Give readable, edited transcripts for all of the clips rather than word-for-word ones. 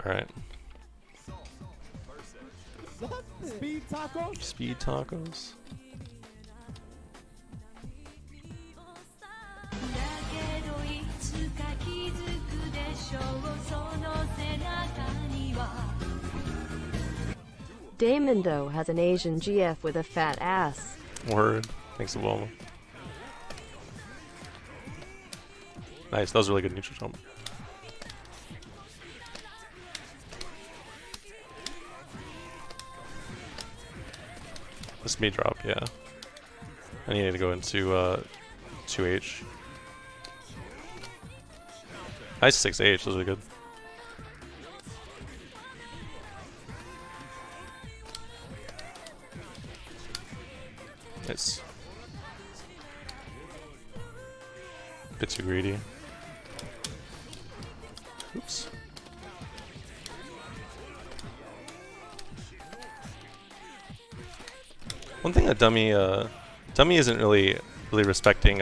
Alright. Speed tacos? Speed tacos. Damondo has an Asian GF with a fat ass. Word. Thanks to Wilma. Nice, that was a really good neutral jump. This may drop, yeah. I need to go into 2H. Nice 6H, those are good. Nice. Bit too greedy. Oops. One thing that Dummy isn't really respecting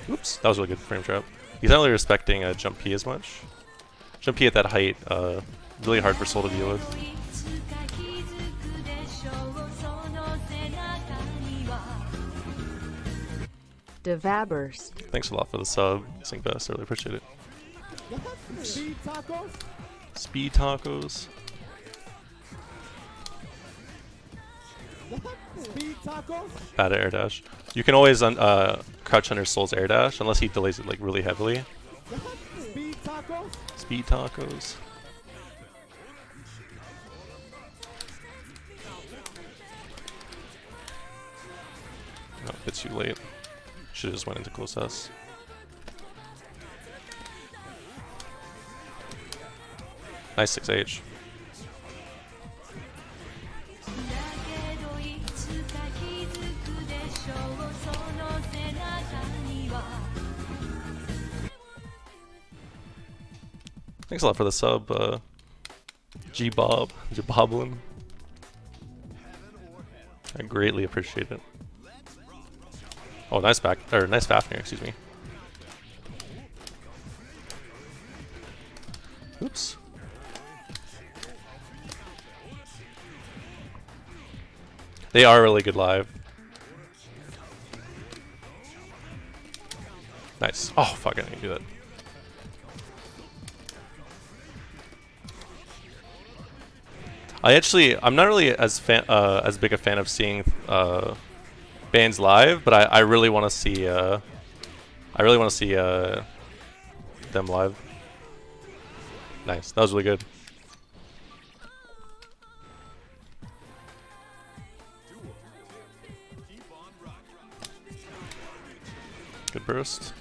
oops, that was a really good frame trap. He's not really respecting jump P as much. Jump P at that height, really hard for Soul to deal with. Devabbers. Thanks a lot for the sub, Sync Best, I really appreciate it. Speed tacos? Speed tacos. Speed tacos? Bad air dash. You can always crouch under Soul's air dash unless he delays it like really heavily. Speed tacos? Speed tacos. Oh, a bit too late. Should've just went into close S. Nice 6H. Thanks a lot for the sub, G-Bob, Jaboblin. I greatly appreciate it. Oh, nice back, or nice Fafnir, excuse me. Oops. They are really good live. Nice. Oh, fuck, I didn't do that. I'm not really as big a fan of seeing bands live, but I really want to see them live. Nice, that was really good. Good burst.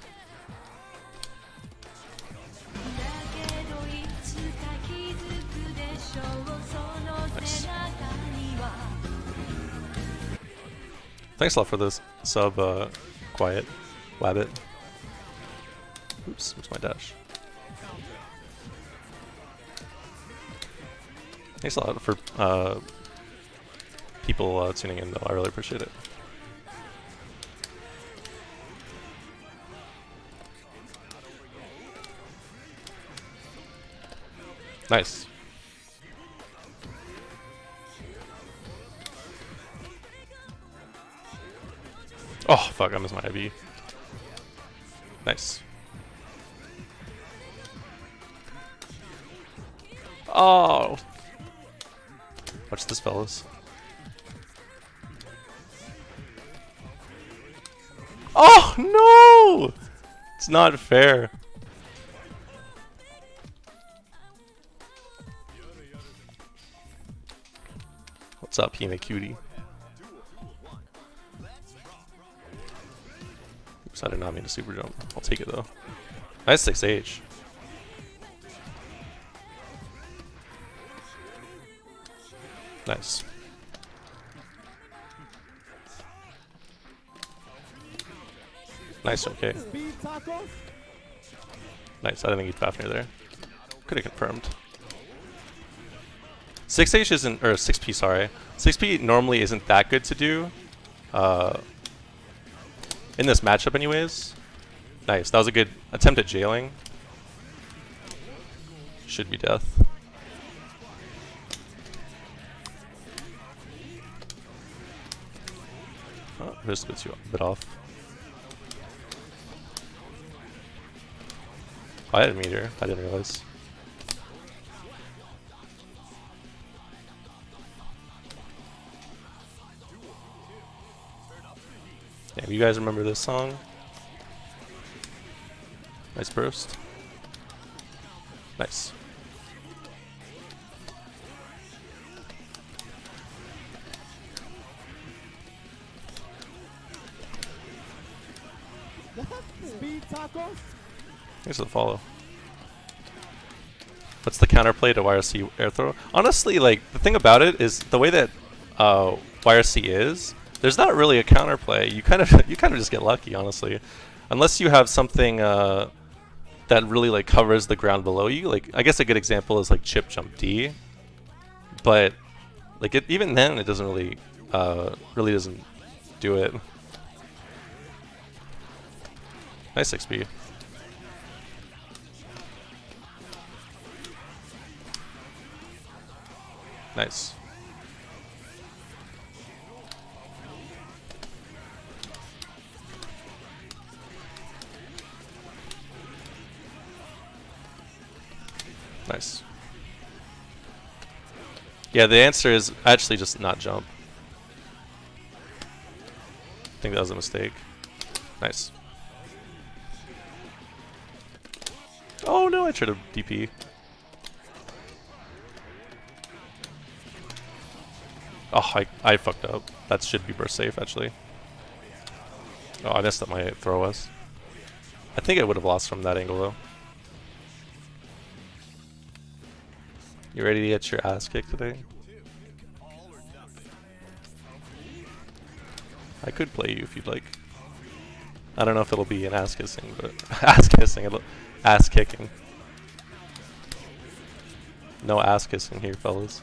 Nice. Thanks a lot for this sub, Quiet Wabbit. Oops, where's my dash? Thanks a lot for people tuning in, though. I really appreciate it. Nice. Oh, fuck, I missed my IB. Nice. Oh! Watch this, fellas. Oh, no! It's not fair. What's up, Hime Cutie? Oops, I did not mean to super jump. I'll take it though. Nice 6H. Nice. Nice, okay. Nice, I didn't think he'd Fafnir there. Could have confirmed. 6H isn't, or 6P, sorry. 6P normally isn't that good to do. In this matchup anyways. Nice, that was a good attempt at jailing. Should be death. Oh, this gets you a bit off. Oh, I had a meteor. I didn't realize. Damn, you guys remember this song? Nice burst. Nice. Speed tacos. Thanks for the follow. What's the counterplay to YRC air throw? Honestly, like, the thing about it is the way that YRC is, there's not really a counterplay. You kind of just get lucky, honestly. Unless you have something that really like covers the ground below you. Like, I guess a good example is like chip jump D. But like even then it doesn't really doesn't do it. Nice XP. Nice. Nice. Yeah, the answer is actually just not jump. I think that was a mistake. Nice. Oh no, I tried to DP. Oh, I fucked up. That should be burst safe, actually. Oh, I messed up my throw was. I think I would have lost from that angle, though. You ready to get your ass kicked today? I could play you if you'd like. I don't know if it'll be an ass kissing, but ass kissing, ass kicking. No ass kissing here, fellas.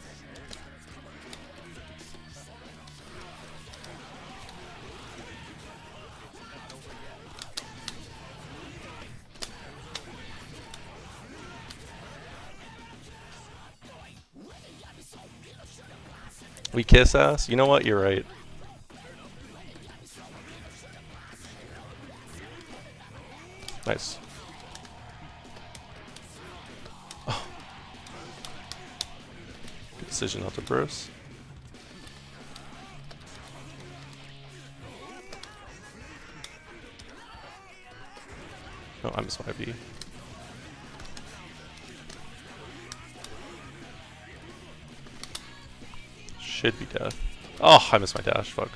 We kiss ass? You know what? You're right. Nice. Oh. Good decision not to burst. Oh, I missed my V. Should be death. Oh, I missed my dash. Fuck.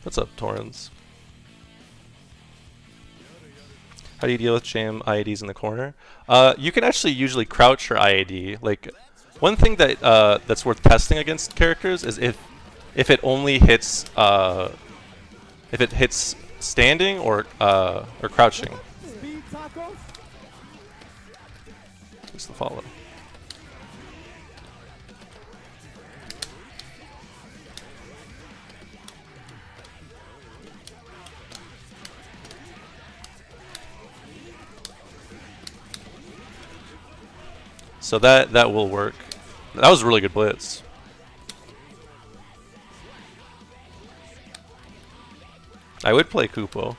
What's up, Torrens? How do you deal with jam IADs in the corner? You can actually usually crouch your IAD. Like, one thing that that's worth testing against characters is if it only hits if it hits standing or crouching. Speed tacos. Just the follow. So that will work. That was a really good blitz. I would play Kupo.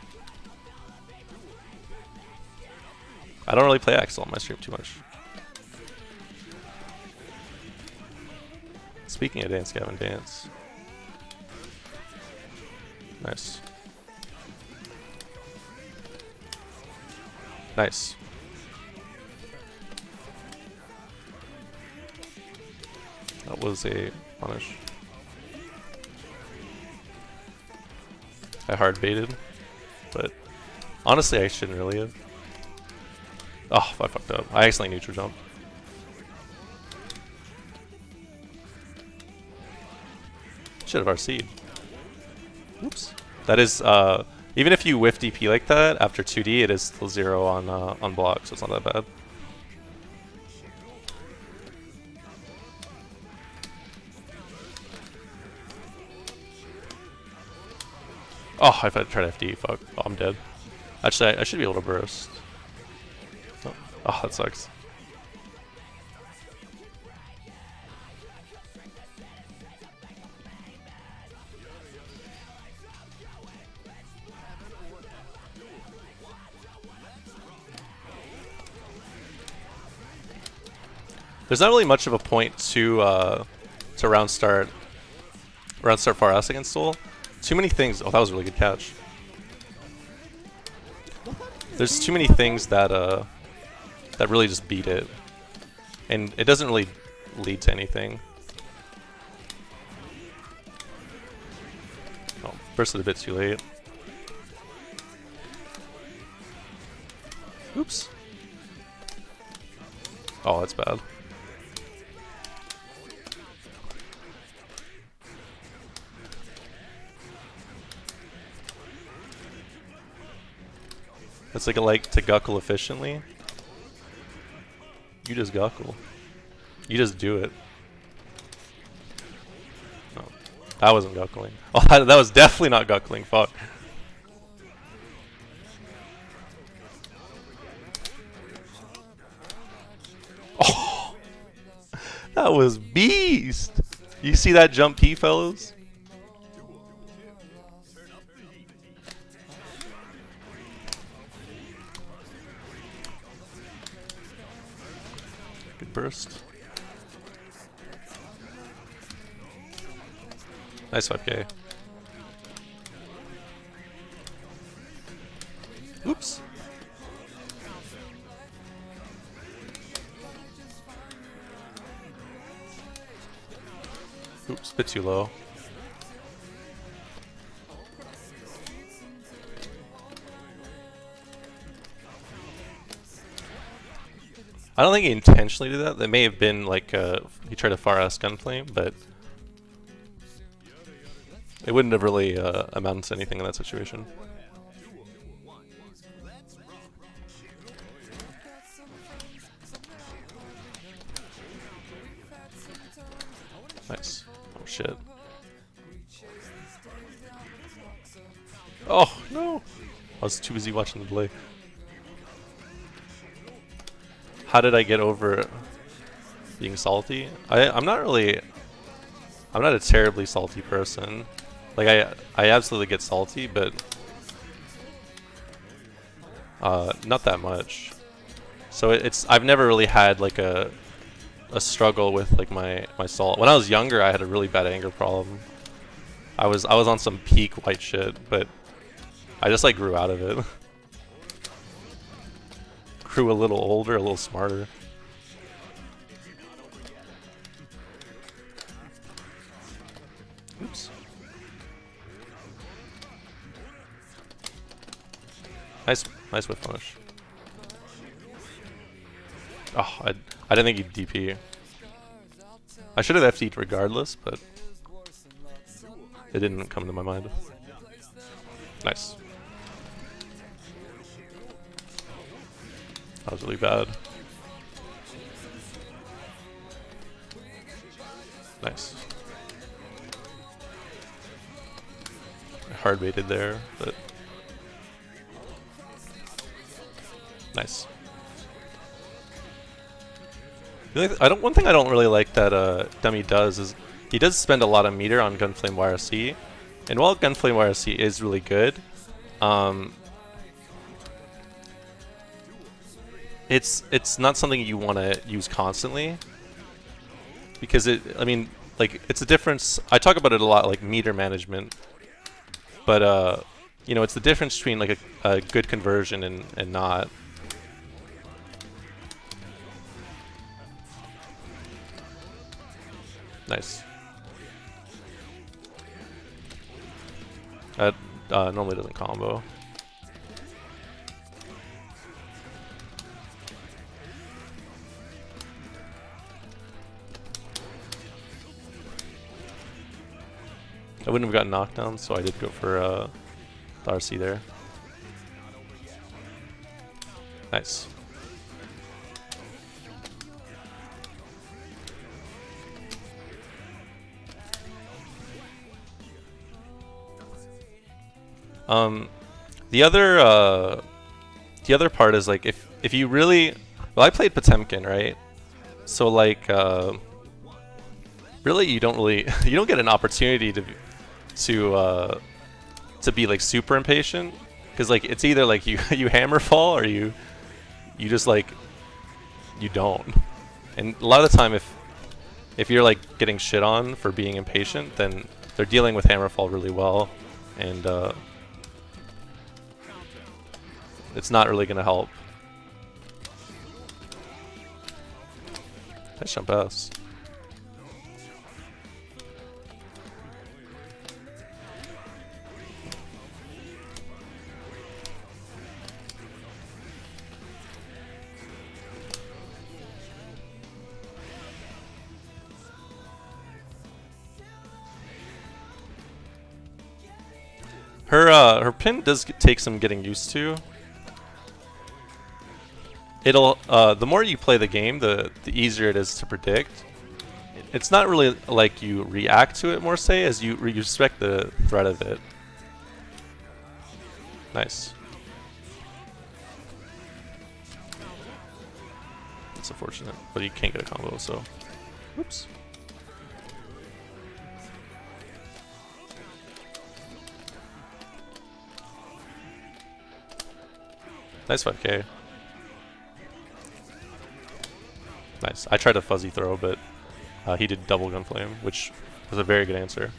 I don't really play Axel on my stream too much. Speaking of dance, Gavin, dance. Nice. Nice. That was a punish. I hard baited, but honestly I shouldn't really have. Oh, I fucked up. I accidentally neutral jumped. Should have RC'd. Oops. That is, even if you whiff DP like that, after 2D it is still 0 on block, so it's not that bad. Oh, if I tried FD, fuck. Oh, I'm dead. Actually, I should be able to burst. Oh, that sucks. There's not really much of a point to round start far ass against Soul. Too many things. Oh, that was a really good catch. There's too many things that that really just beat it, and it doesn't really lead to anything. Oh, bursted a bit too late. Oops. Oh, that's bad. It's like to guckle efficiently. You just guckle. You just do it. No, that wasn't guckling. Oh, that was definitely not guckling. Fuck. Oh, that was beast. You see that jump P, fellas? Good burst. Nice 5K. Oops. Oops, bit too low. I don't think he intentionally did that. That may have been like he tried to far ass gunplay, but it wouldn't have really amounted to anything in that situation. Nice. Oh shit. Oh no! I was too busy watching the play. How did I get over being salty? I'm not a terribly salty person. Like I absolutely get salty, but not that much. So I've never really had like a struggle with like my salt. When I was younger, I had a really bad anger problem. I was on some peak white shit, but I just like grew out of it. Grew a little older, a little smarter. Oops. Nice whip punish. Oh, I didn't think he'd DP. I should have FD'd regardless, but it didn't come to my mind. Nice. That was really bad. Nice. Hard baited there, but nice. One thing I don't really like that Dummy does is he does spend a lot of meter on Gunflame YRC, and while Gunflame YRC is really good, it's not something you want to use constantly, because I mean, like, it's a difference. I talk about it a lot, like meter management, but you know, it's the difference between like a good conversion and not. Nice. That normally doesn't combo. I wouldn't have gotten knocked down, so I did go for the RC there. Nice. The other part is like if you really, well, I played Potemkin, right? So like really you don't get an opportunity to be like super impatient, because like it's either like you hammer fall or you just like you don't. And a lot of the time if you're like getting shit on for being impatient, then they're dealing with hammerfall really well, and it's not really gonna help. Nice jump pass. Her pin does take some getting used to. It'll the more you play the game, the easier it is to predict. It's not really like you react to it more, say, as you respect the threat of it. Nice. That's unfortunate, but you can't get a combo, so. Oops. Nice 5k. Nice. I tried a fuzzy throw, but he did double gunflame, which was a very good answer.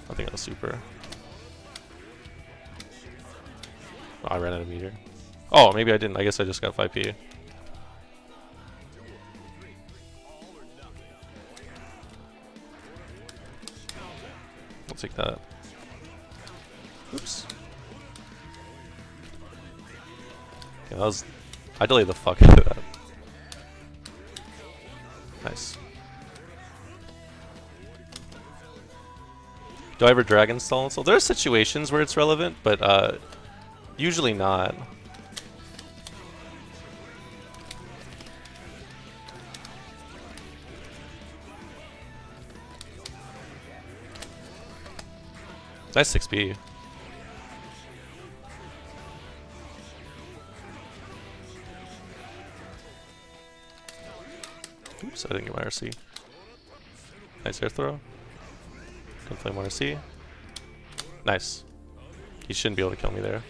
I think that was super. Oh, I ran out of meter. Oh, maybe I didn't. I guess I just got 5p. I'll take that. Oops. Yeah, that was... I delayed the fuck out of that. Nice. Do I ever dragon stall? So there are situations where it's relevant, but usually not. Nice 6B. Oops, I didn't get my RC. Nice air throw. Can flame RC. Nice. He shouldn't be able to kill me there.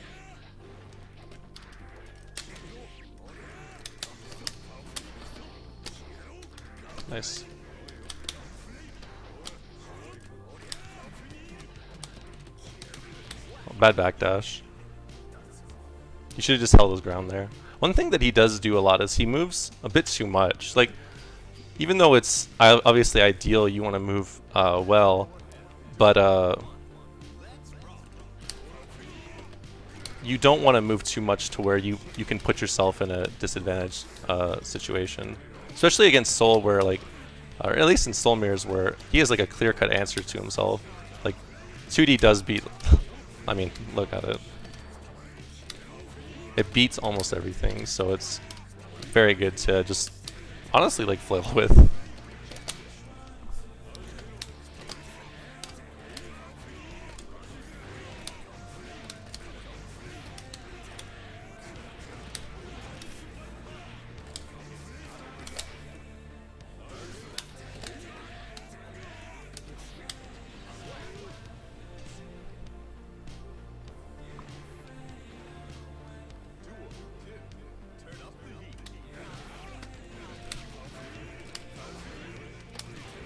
Nice. Oh, bad backdash. He should have just held his ground there. One thing that he does do a lot is he moves a bit too much. Like, even though it's obviously ideal, you want to move well, but you don't want to move too much to where you can put yourself in a disadvantaged situation, especially against Soul, where like, or at least in Soul Mirrors, where he has like a clear-cut answer to himself. Like 2D does beat. I mean, look at it. It beats almost everything, so it's very good to just honestly like flail with.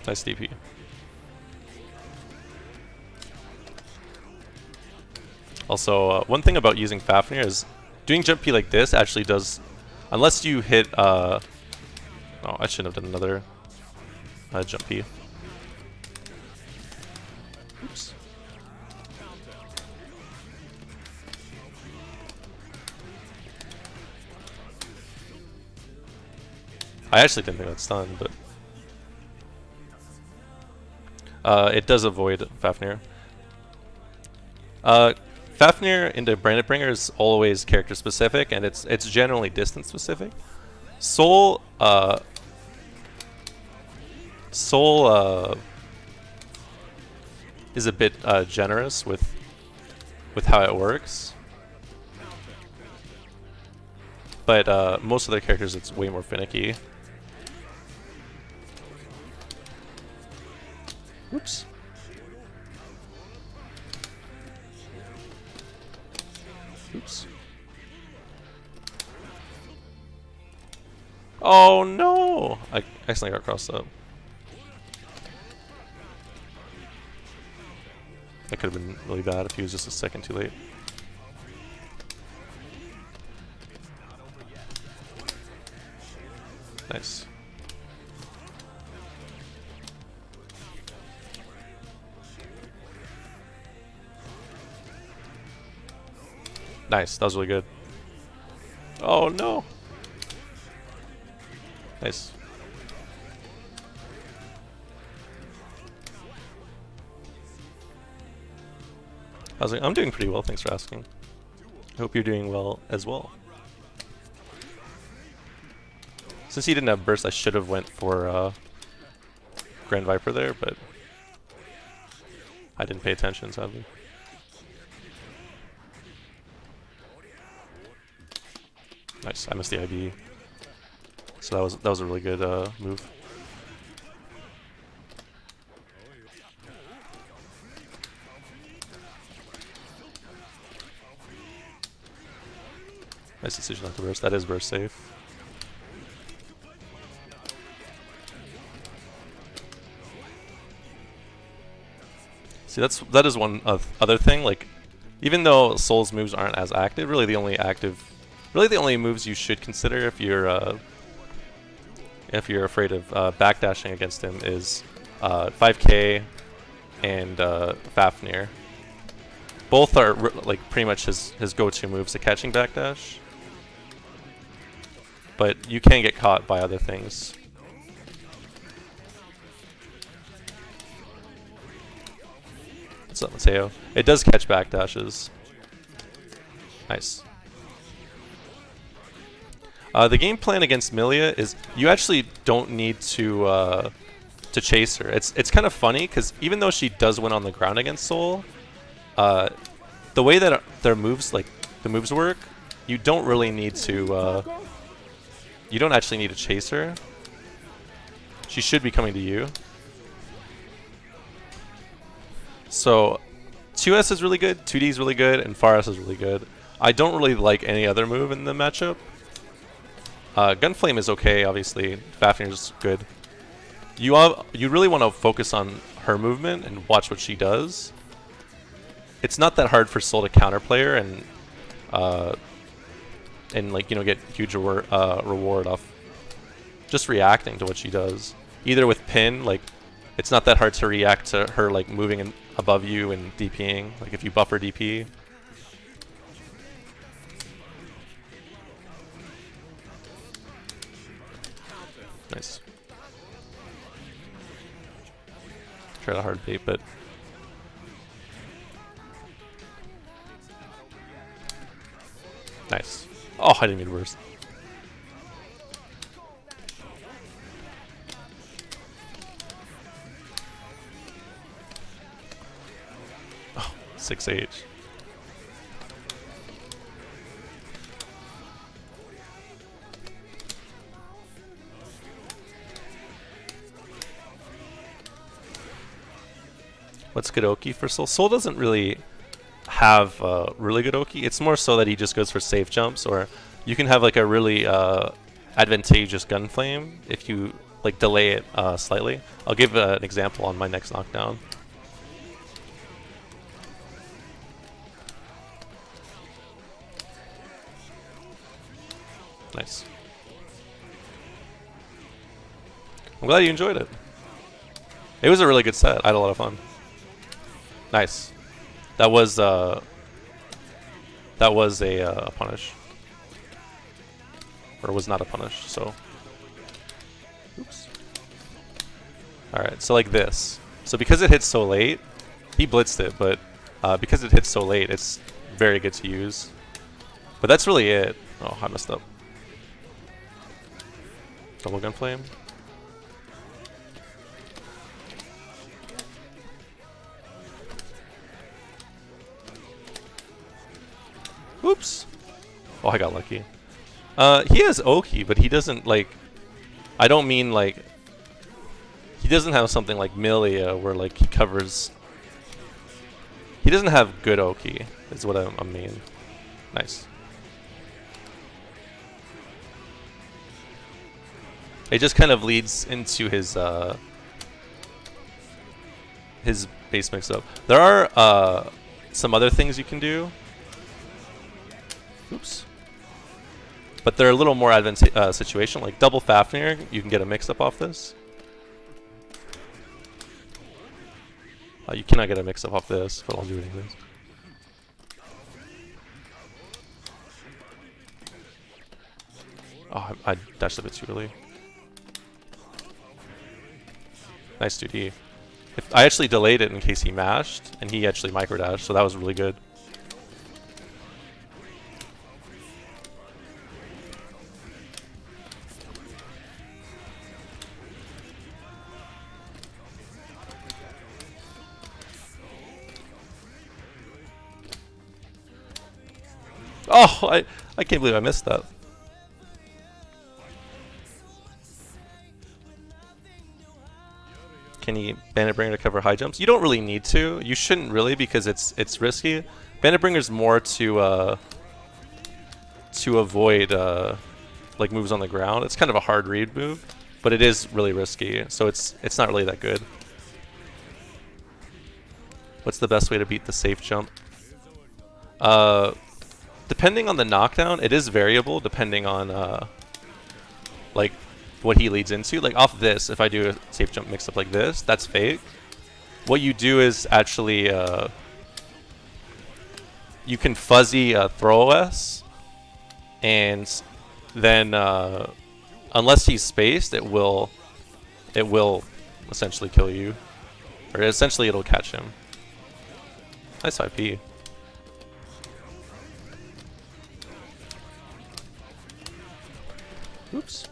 Nice DP. Also, one thing about using Fafnir is doing jump P like this actually does, unless you hit, oh, I shouldn't have done another jump P. Oops. I actually didn't think that's stunned, but it does avoid Fafnir. Fafnir into Branded Bringer is always character specific, and it's generally distance specific. Soul is a bit generous with with how it works. But most of their characters, it's way more finicky. Oops. Oops. Oh no! I accidentally got crossed up. That could have been really bad if he was just a second too late. Nice. Nice, that was really good. Oh no! Nice. I'm doing pretty well, thanks for asking. I hope you're doing well as well. Since he didn't have burst, I should have went for Grand Viper there, but I didn't pay attention, sadly. Nice, I missed the IB. So that was a really good move. Nice decision not to burst. That is burst safe. See, that is one other thing. Like, even though Soul's moves aren't as active, really the only moves you should consider if you're afraid of backdashing against him is 5K and Fafnir. Both are like pretty much his go-to moves to catching backdash, but you can get caught by other things. What's up, Mateo? It does catch backdashes. Nice. The game plan against Millia is you actually don't need to chase her. It's kind of funny because even though she does win on the ground against Soul, the way that their moves, like the moves work, you don't really need to. You don't actually need to chase her. She should be coming to you. So 2S is really good, 2D is really good, and FAR-S is really good. I don't really like any other move in the matchup. Gunflame is okay, obviously. Fafnir is good. You really want to focus on her movement and watch what she does. It's not that hard for Soul to counterplay her and like, you know, get huge reward off just reacting to what she does. Either with pin, like it's not that hard to react to her like moving above you and DPing. Like if you buffer DP. Nice. Try to hard bait, but nice. Oh, I didn't mean to burst. Oh, 6H. What's good Oki for Soul? Soul doesn't really have really good Oki. It's more so that he just goes for safe jumps, or you can have like a really advantageous Gunflame if you like delay it slightly. I'll give an example on my next knockdown. Nice. I'm glad you enjoyed it. It was a really good set. I had a lot of fun. Nice. That was a punish, or was not a punish. So, oops. All right. So like this. So because it hits so late, he blitzed it, but because it hits so late, it's very good to use. But that's really it. Oh, I messed up. Double Gunflame. Oops. Oh, I got lucky. He has Oki, but he doesn't like. I don't mean like. He doesn't have something like Millia where like he covers. He doesn't have good Oki, is what I mean. Nice. It just kind of leads into his base mix-up. There are some other things you can do. Oops. But they're a little more advantageous situation, like double Fafnir. You can get a mix-up off this. You cannot get a mix-up off this, but I'll do it anyways. Oh, I dashed a bit too early. Nice 2D. I actually delayed it in case he mashed, and he actually microdashed, so that was really good. Oh, I can't believe I missed that. Can he Bandit Bringer to cover high jumps? You don't really need to. You shouldn't really because it's risky. Bandit Bringer's more to avoid like moves on the ground. It's kind of a hard read move, but it is really risky. So it's not really that good. What's the best way to beat the safe jump? Depending on the knockdown, it is variable depending on like what he leads into. Like off this, if I do a safe jump mix up like this, that's fake. What you do is actually you can fuzzy throw OS, and then unless he's spaced, it will essentially kill you, or essentially it'll catch him. Nice IP. Oops.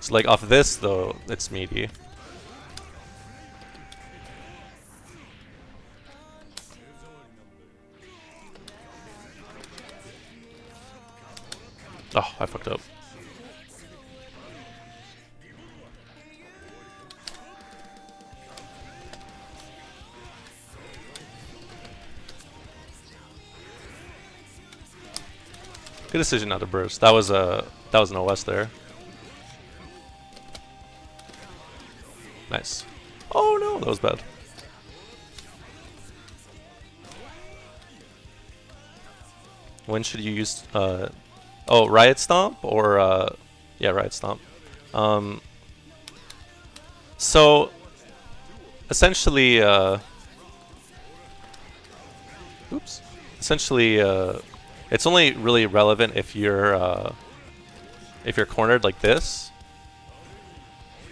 So like off this though, it's meaty. Oh, I fucked up. Good decision not to burst. That was an OS there. Nice. Oh no, that was bad. When should you use oh, Riot Stomp or yeah, Riot Stomp. So essentially oops. Essentially it's only really relevant if you're cornered like this,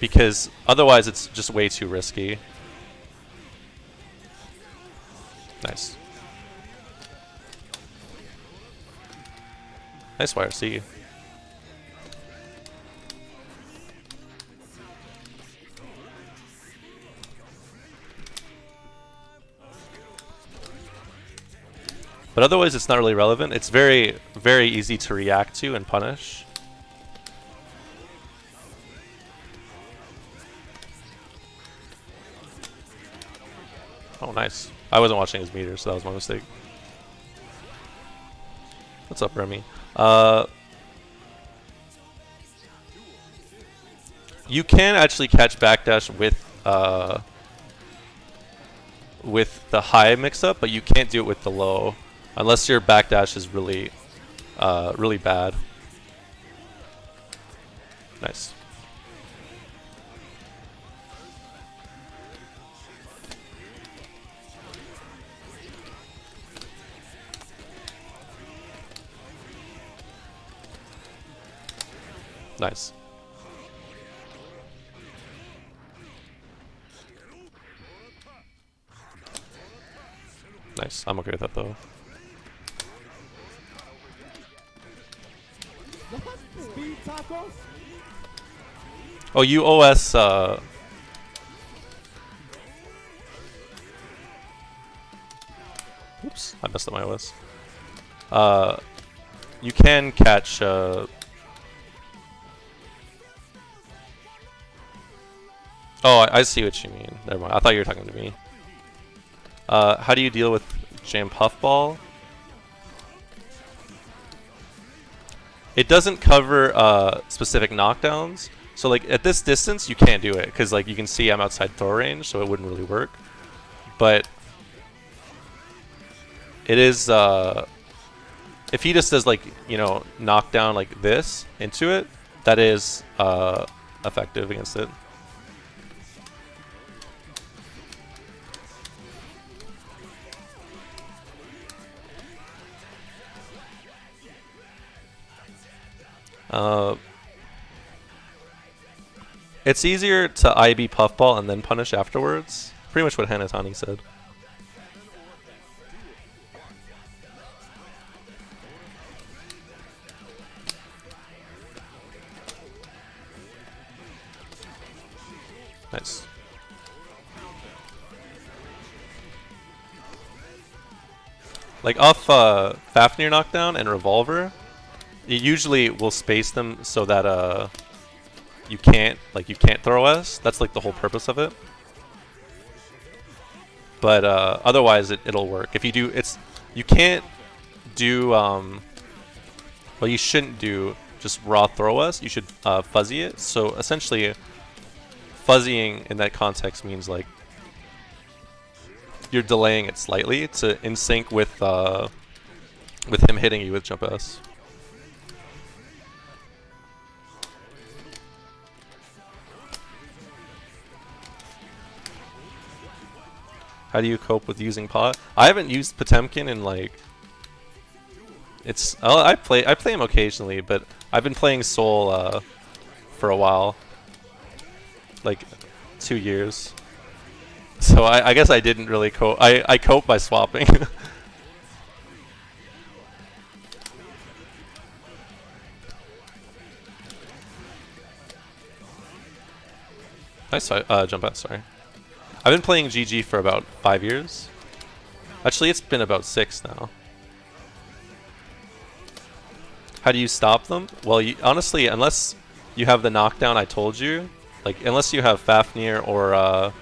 because otherwise it's just way too risky. Nice. Nice YRC. But otherwise it's not really relevant. It's very, very easy to react to and punish. Oh, nice. I wasn't watching his meter, so that was my mistake. What's up, Remy? You can actually catch backdash with the high mix-up, but you can't do it with the low, unless your backdash is really, really bad. Nice. Nice. Nice. I'm okay with that though. Speed tacos. Oh, you OS I messed up my OS. You can catch. Oh, I see what you mean. Never mind. I thought you were talking to me. How do you deal with jam puffball? It doesn't cover specific knockdowns. So like at this distance, you can't do it because like you can see I'm outside throw range, so it wouldn't really work. But it is if he just does like, you know, knockdown like this into it, that is effective against it. It's easier to IB puffball and then punish afterwards. Pretty much what Hanatani said. Nice. Like off Fafnir knockdown and Revolver, it usually will space them so that you can't throw S. That's like the whole purpose of it. But otherwise it'll work. If you do, you can't do well, you shouldn't do just raw throw S. You should fuzzy it. So essentially, fuzzying in that context means like you're delaying it slightly to in sync with him hitting you with jump S. How do you cope with using pot? I haven't used Potemkin in like I play him occasionally, but I've been playing Soul for a while, like 2 years. So I guess I didn't really cope. I cope by swapping. Nice jump out, sorry. I've been playing GG for about 5 years. Actually, it's been about 6 now. How do you stop them? Well, honestly, unless you have the knockdown I told you, like unless you have Fafnir or a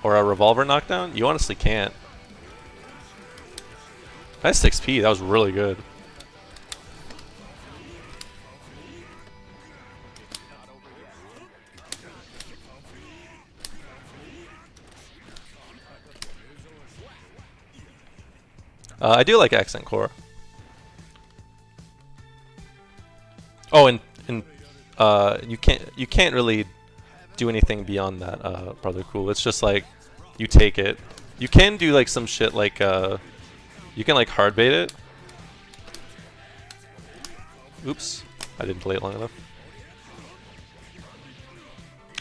Revolver knockdown, you honestly can't. Nice 6P, that was really good. I do like Accent Core. Oh, and you can't really do anything beyond that, Brother Cool. It's just like you take it. You can do like some shit like you can like hard bait it. Oops, I didn't delay it long enough.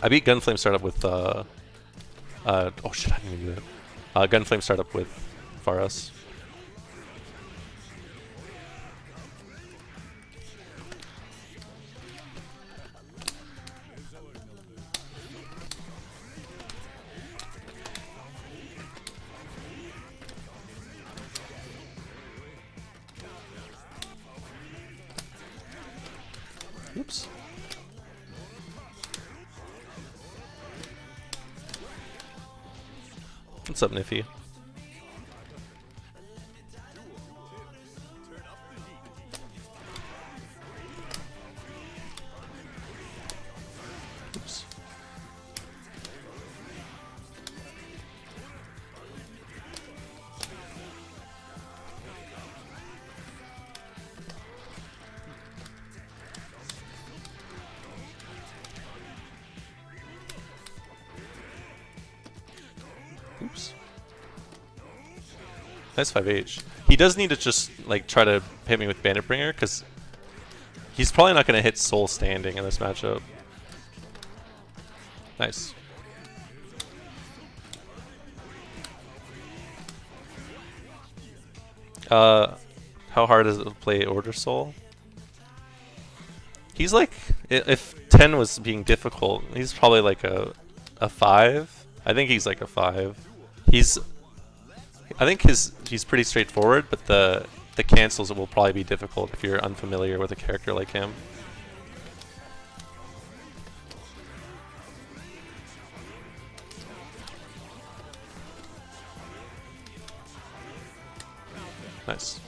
I beat Gunflame startup with oh shit, I didn't even do that. Gunflame startup with Faras. Oops. What's up, Niffy? Oops. Oops. Nice 5H. He does need to just like try to hit me with Bandit Bringer because he's probably not going to hit Soul standing in this matchup. Nice. How hard is it to play Order Soul? He's like, if 10 was being difficult, he's probably like a 5. I think he's like a 5. He's I think he's pretty straightforward, but the cancels will probably be difficult if you're unfamiliar with a character like him. Nice.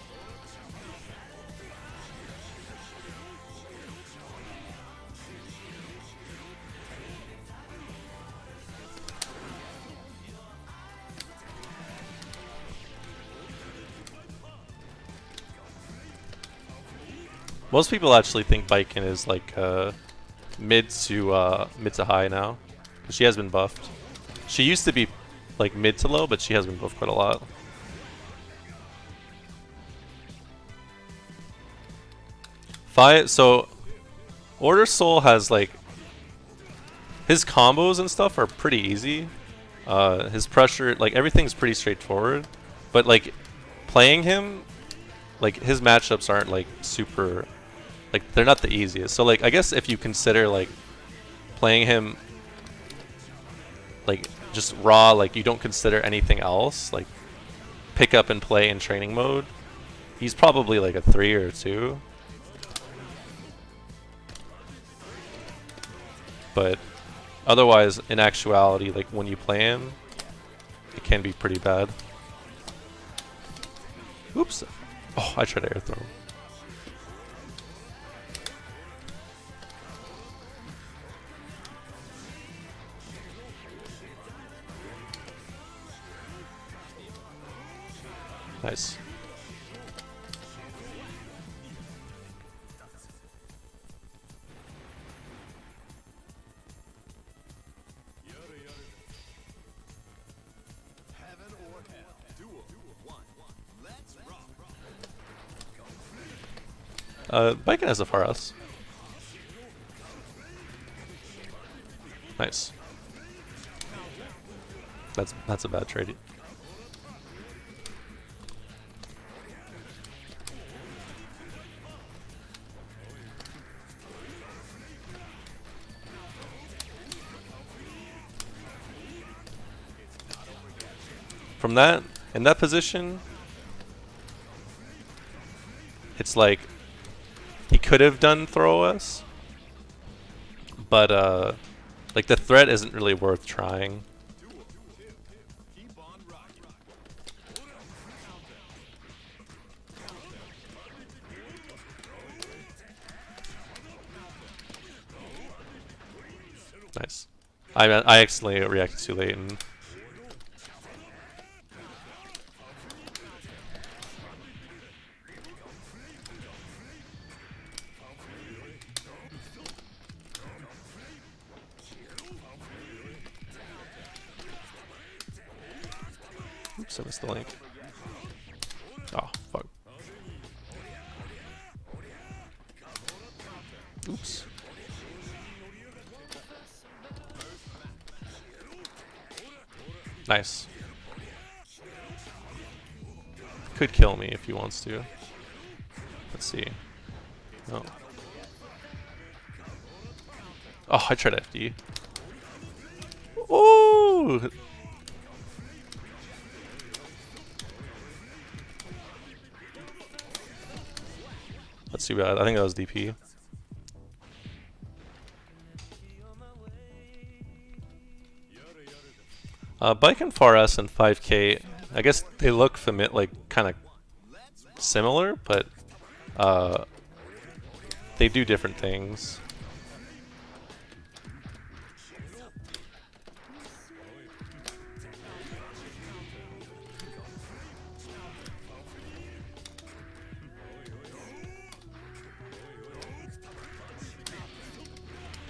Most people actually think Baiken is like mid to high now, 'cause she has been buffed. She used to be like mid to low, but she has been buffed quite a lot. So Order Soul has like his combos and stuff are pretty easy. His pressure, like everything's pretty straightforward, but like playing him, like his matchups aren't like super, like they're not the easiest. So like I guess if you consider like playing him like just raw, like you don't consider anything else, like pick up and play in training mode, he's probably like a 3 or 2. But otherwise, in actuality, like when you play him, it can be pretty bad. Oops. Oh, I tried to air throw him. Nice. Baiken has a Faras. Nice. That's a bad trade. From that, in that position, it's like he could have done throw us, but like the threat isn't really worth trying. Nice. I accidentally reacted too late and. Oops, I missed the link. Oh, fuck. Oops. Nice. Could kill me if he wants to. Let's see. No. Oh, I tried FD. Ooh! That's too bad. I think that was DP. Bike and Faras and 5K, I guess they look like kind of similar, but they do different things.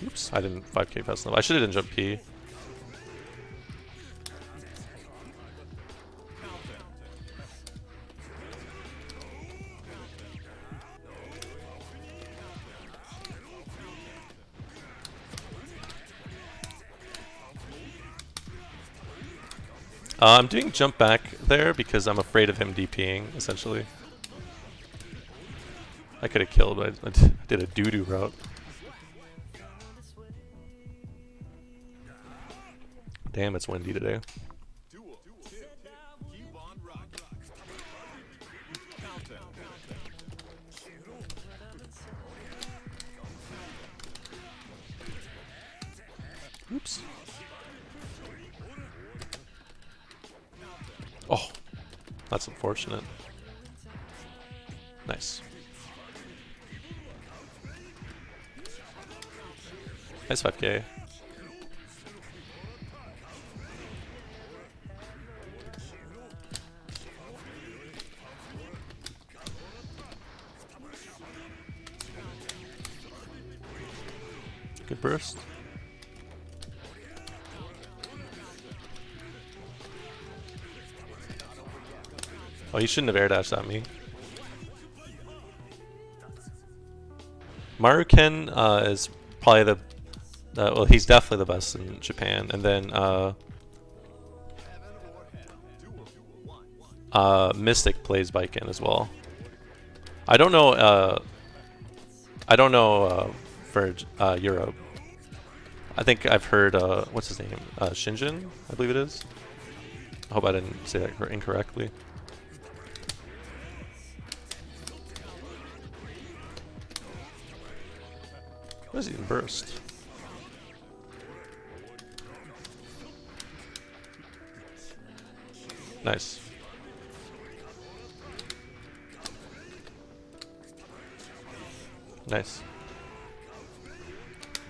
Oops, I didn't 5K fast enough. I should have done jump P. I'm doing jump back there because I'm afraid of him DPing, essentially. I could have killed, but I did a doo-doo route. Damn, it's windy today. Oops. Oh, that's unfortunate. Nice. Nice 5k. Good burst. Oh, he shouldn't have air dashed at me. Maruken is probably the well, he's definitely the best in Japan, and then Mystic plays Baiken as well. I don't know. I don't know for Europe. I think I've heard what's his name? Shinjin, I believe it is. I hope I didn't say that incorrectly. What is he in burst? Nice. Nice.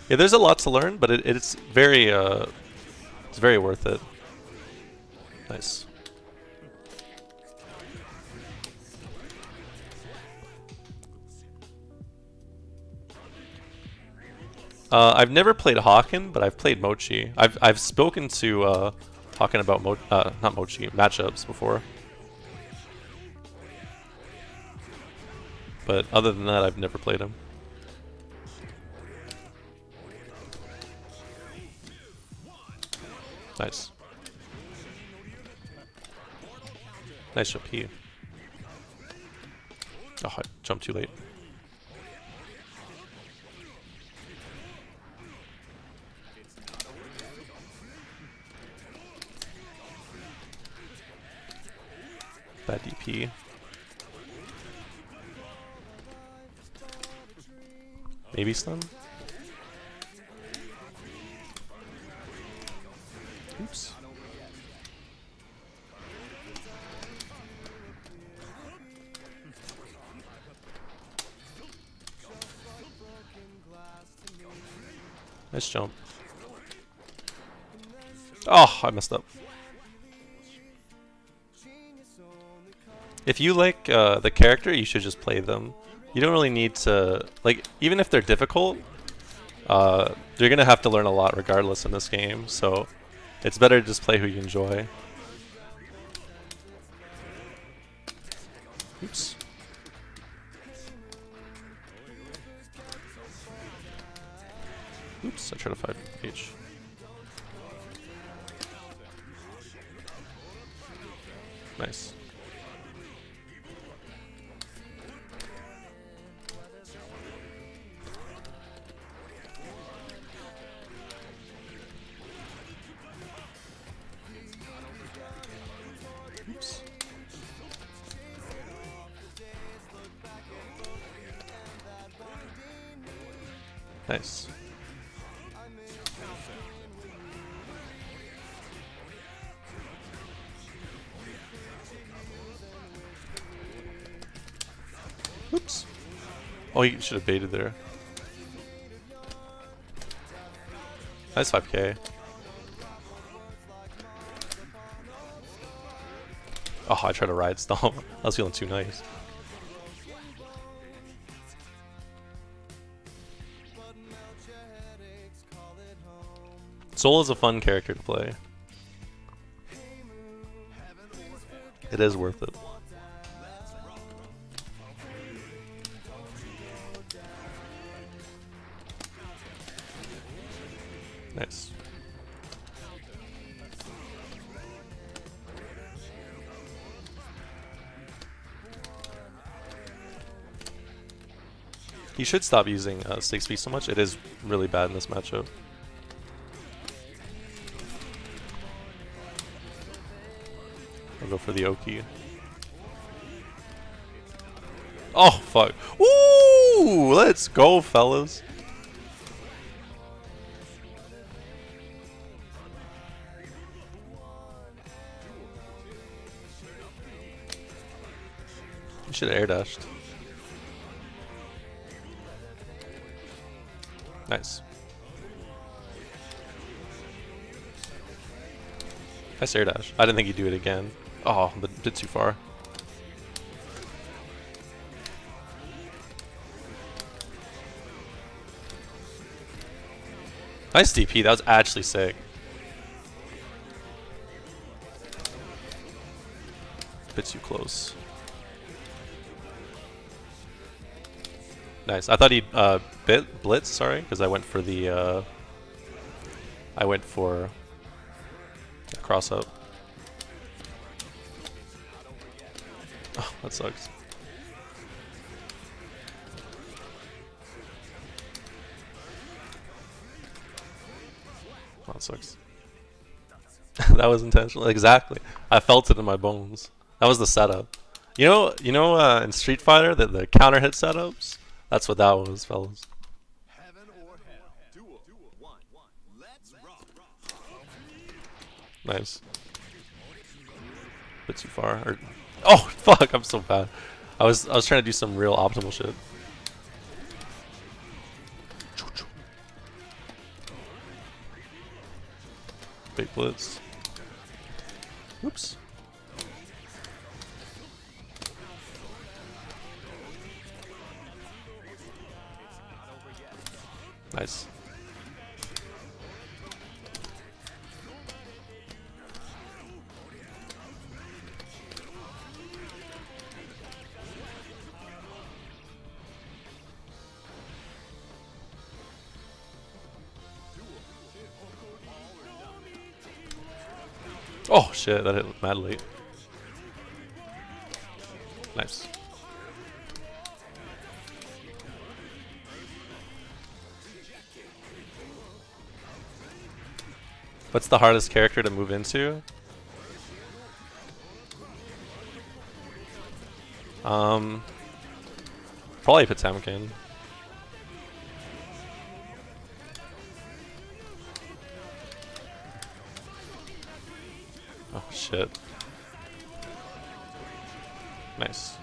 Yeah, there's a lot to learn, but it's very worth it. Nice. I've never played Hawken, but I've played Mochi. I've spoken to Hawken about not Mochi matchups before. But other than that, I've never played him. Nice. Nice jump P. Oh, I jumped too late. Bad DP. Maybe stun? Oops. Nice jump. Oh, I messed up. If you like the character, you should just play them. You don't really need to, like, even if they're difficult, you're gonna have to learn a lot regardless in this game, so it's better to just play who you enjoy. Oops. Oops, I tried to 5H. Nice. Oops. Nice. Oops. Oh, you should have baited there. Nice 5k. Oh, I tried to ride stomp. I was feeling too nice. Soul is a fun character to play. It is worth it. Nice. You should stop using 6B so much. It is really bad in this matchup. I'll go for the Oki. Oh, fuck. Ooh, let's go, fellas. should have air dashed. Nice. Nice air dash. I didn't think he'd do it again. Oh, but a bit too far. Nice DP. That was actually sick. Bit too close. Nice. I thought he'd blitz. Sorry, because I went for the. I went for a cross up. Oh, that sucks. Oh, that sucks. That was intentional. Exactly. I felt it in my bones. That was the setup. You know, in Street Fighter, the counter hit setups. That's what that was, fellas. Nice. Bit too far. Oh fuck! I'm so bad. I was trying to do some real optimal shit. Big blitz. Oops. Nice. Oh shit, that hit mad late. Nice. What's the hardest character to move into? Probably Potemkin. Oh shit. Nice.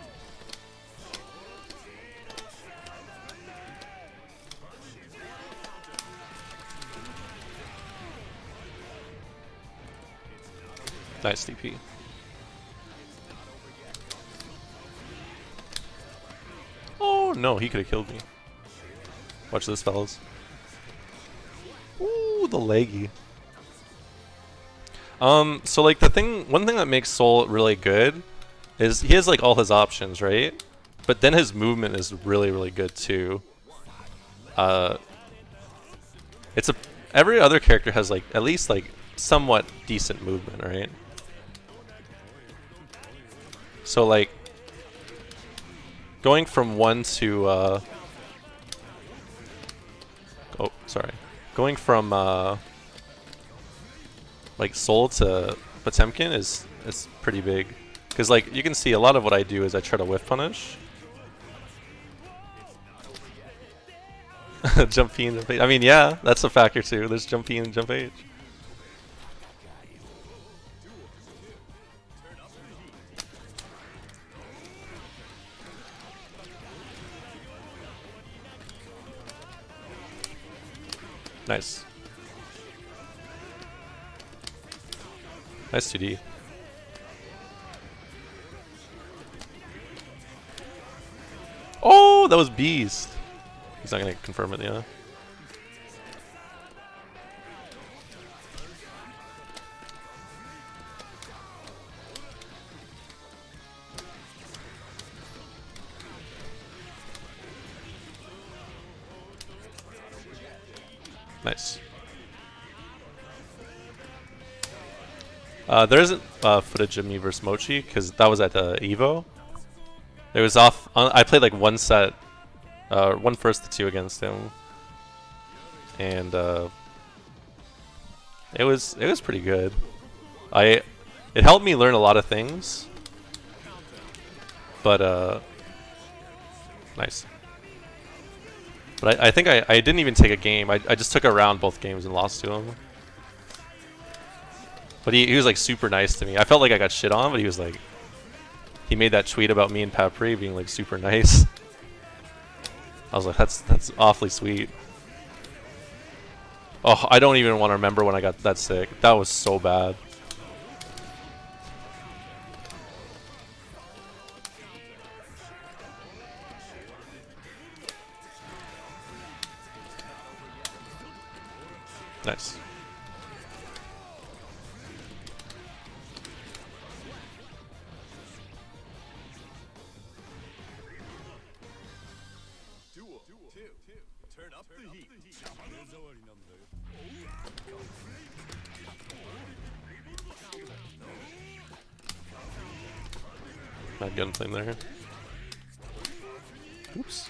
Nice DP. Oh no, he could have killed me. Watch this, fellas. Ooh, the leggy. So like one thing that makes Soul really good is he has like all his options, right? But then his movement is really, really good too. Every other character has like at least like somewhat decent movement, right? So like going from one to going from like Soul to Potemkin is pretty big, because like you can see a lot of what I do is I try to whiff punish. Jump P and jump H. I mean, yeah, that's a factor too. There's jump P and jump H. Nice. Nice 2D. Oh, that was beast. He's not gonna confirm it, yeah. Nice. There isn't footage of me versus Mochi because that was at Evo. It was off. I played like one set, one first to two against him, and it was pretty good. It helped me learn a lot of things, but nice. But I think I didn't even take a game. I just took a round both games and lost to him. But he was like super nice to me. I felt like I got shit on, but he was like, he made that tweet about me and Papri being like super nice. I was like, that's awfully sweet. Oh, I don't even want to remember when I got that sick. That was so bad. Nice. Turn up the heat. Bad gunplay there. Oops.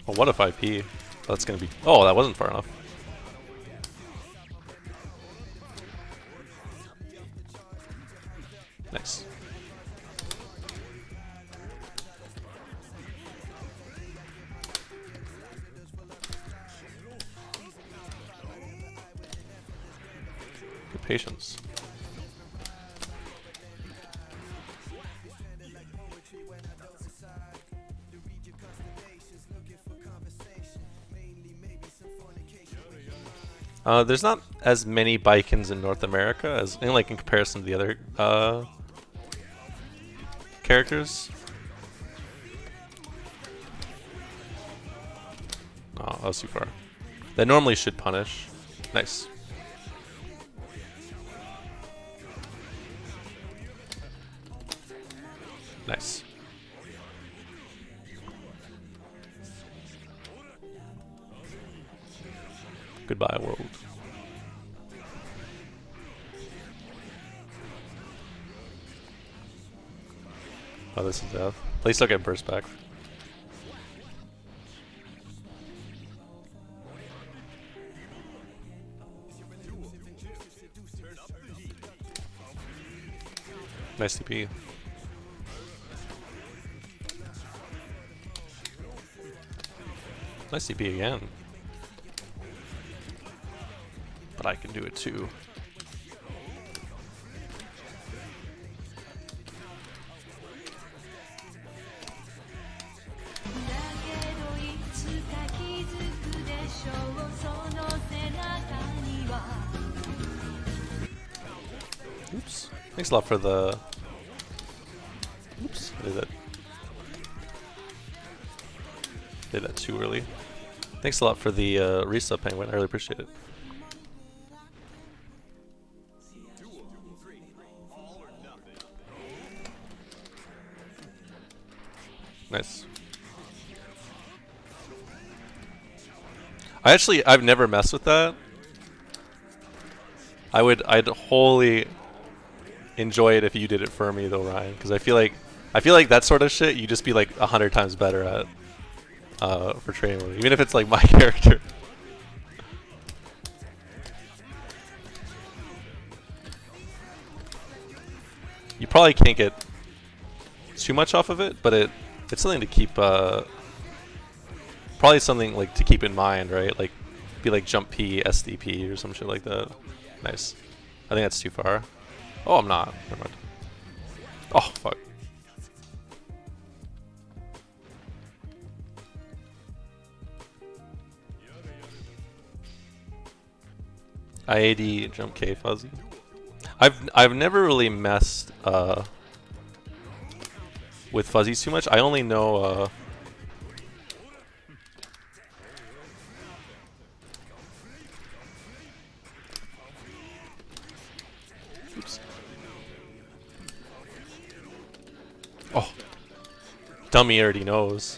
Oh, what if IP? That's gonna be. Oh, that wasn't far enough. Nice. Good patience. There's not as many Bikins in North America as in comparison to the other characters. Oh, that was too far. That normally should punish. Nice. Nice. Goodbye, world. Oh, this is death. Please don't get burst back. Nice TP. Nice TP again. But I can do it too. Oops. Thanks a lot for the... Oops. I did that too early. Thanks a lot for the resub, Penguin. I really appreciate it. Nice. I've never messed with that. I'd wholly enjoy it if you did it for me though, Ryan, because I feel like that sort of shit you just be like 100 times better at for training with, even if it's like my character. You probably can't get too much off of it, but it's something to keep probably something like to keep in mind, right? Like be like jump P, SDP or some shit like that. Nice. I think that's too far. Oh, I'm not. Never mind. Oh, fuck. IAD jump K fuzzy. I've never really messed with fuzzies too much. I only know oops. Oh, dummy already knows.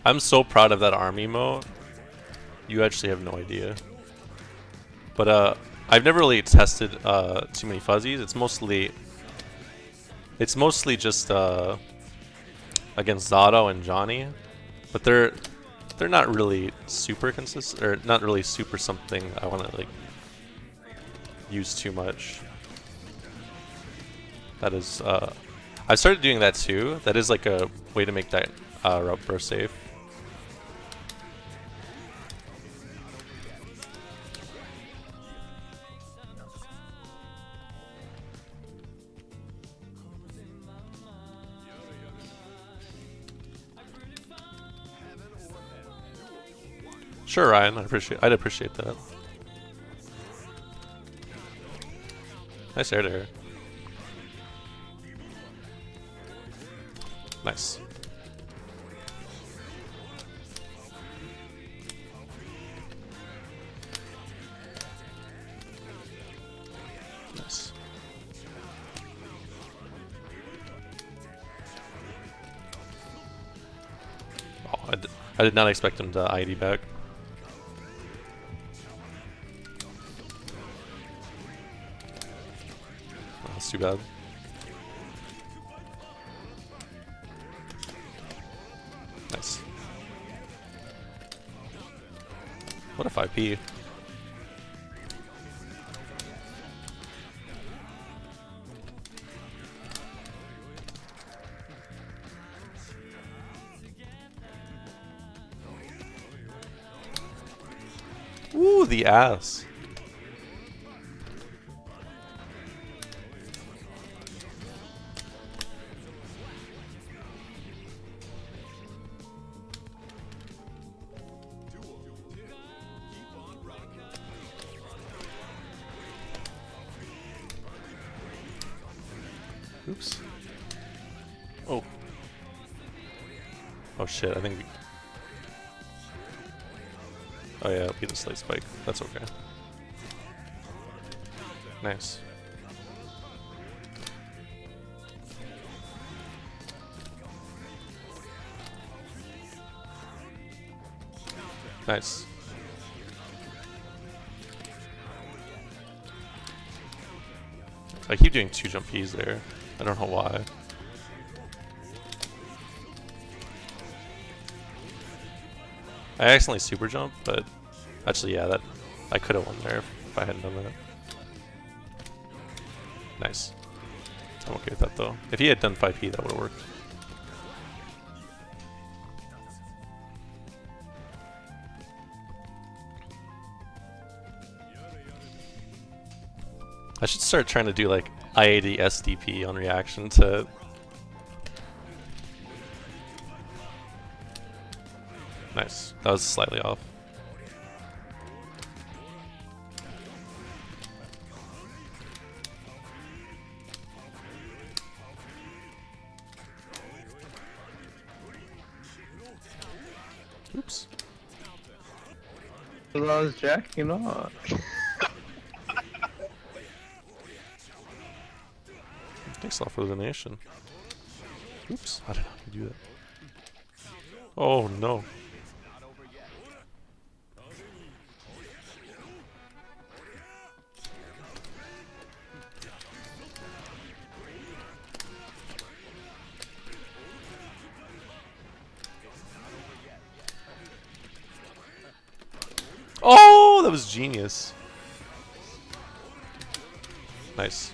I'm so proud of that army emote. You actually have no idea. But I've never really tested too many fuzzies. It's mostly just against Zato and Johnny, but they're not really super consistent, or not really super something I want to like use too much. That is I started doing that too. That is like a way to make that route burst safe. Sure, Ryan. I'd appreciate that. Nice air to air. Nice. Nice. Oh, I did not expect him to ID back. Oh, that's too bad. Nice. What a 5P. Ooh, the ass. Oops. Oh. Oh shit, I think... Oh yeah, beat the slate spike. That's okay. Nice. Nice. I keep doing 2 jump P's there. I don't know why. I accidentally super jump, but actually, yeah, that I could have won there if I hadn't done that. Nice. I'm okay with that though. If he had done 5P, that would have worked. I should start trying to do like I-80 SDP on reaction to... Nice. That was slightly off. Oops. I was jacking off. Thanks a lot for the donation. Oops, I did not do that. Oh no. Oh, that was genius. Nice.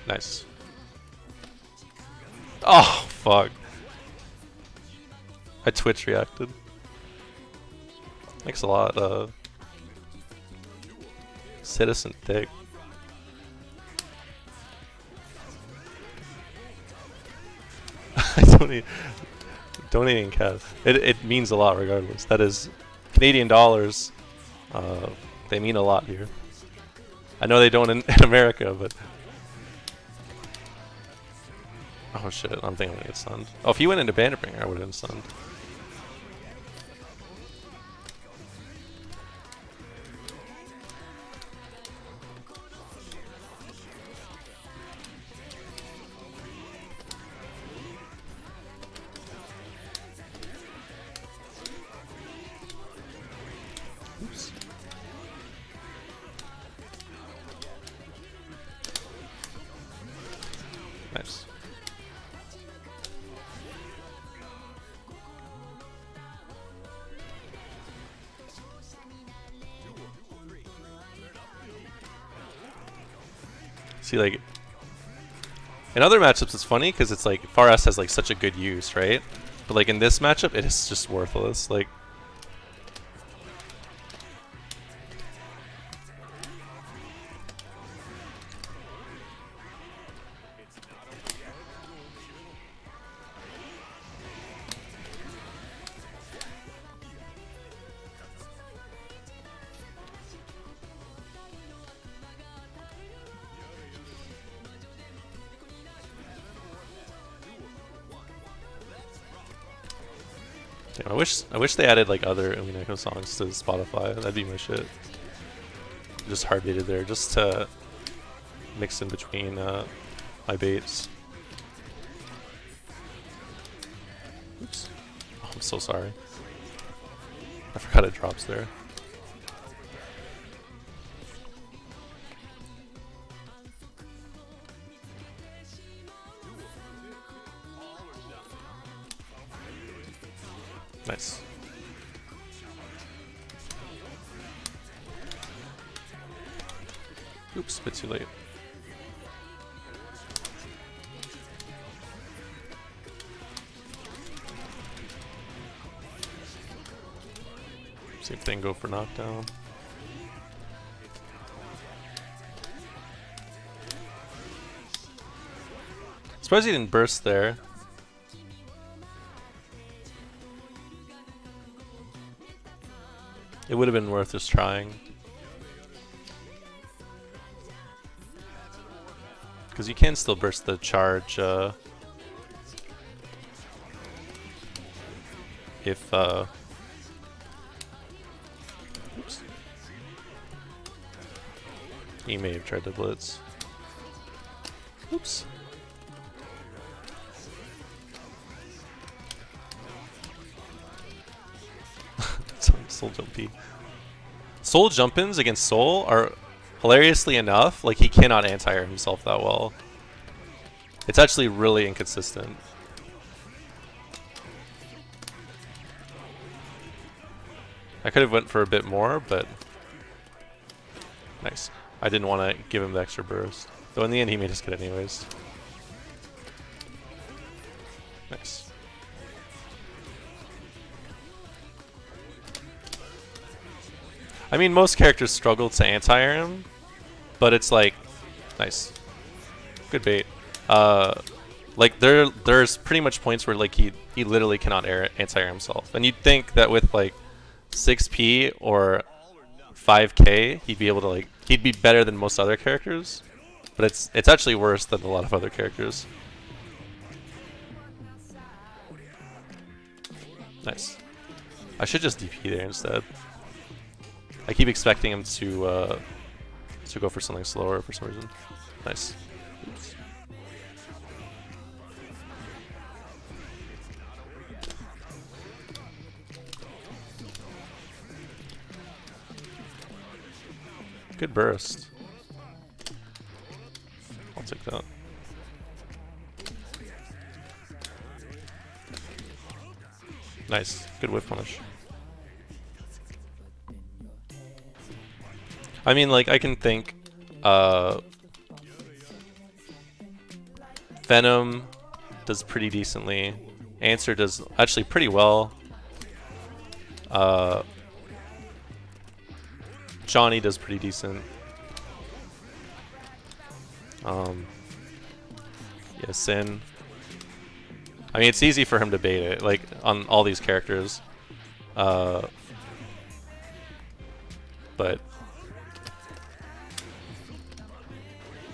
Nice. Oh, fuck. I Twitch reacted. Thanks a lot, Citizen Dick. Donating cash. It means a lot regardless. That is Canadian dollars. They mean a lot here. I know they don't in America, but... Oh shit, I'm thinking I'm gonna get stunned. Oh, if he went into Bannerbringer, I would have been stunned. See, like, in other matchups it's funny because it's like Far S has like such a good use, right? But like in this matchup, it is just worthless. Like, damn, I wish they added like other Umineko songs to Spotify. That'd be my shit. Just hard baited there, just to mix in between my baits. Oops. Oh, I'm so sorry. I forgot it drops there. Nice. Oops, a bit too late. Same thing, go for knockdown. Surprised he didn't burst there. It would have been worth just trying. Because you can still burst the charge if oops. He may have tried to blitz. Oops. Soul jumpy. Soul jump-ins against Soul are hilariously enough, like he cannot anti-air himself that well. It's actually really inconsistent. I could have went for a bit more, but nice. I didn't want to give him the extra burst. Though in the end he made us get anyways. Nice. I mean, most characters struggle to anti-air him, but it's like, nice, good bait. Like there's pretty much points where like he literally cannot anti-air himself, and you'd think that with like 6P or 5K, he'd be able to he'd be better than most other characters, but it's actually worse than a lot of other characters. Nice. I should just DP there instead. I keep expecting him to go for something slower for some reason. Nice. Oops. Good burst. I'll take that. Nice. Good whiff punish. I mean, like, I can think Venom does pretty decently. Answer does actually pretty well. Johnny does pretty decent. Yeah, Sin. I mean, it's easy for him to bait it, like, on all these characters. But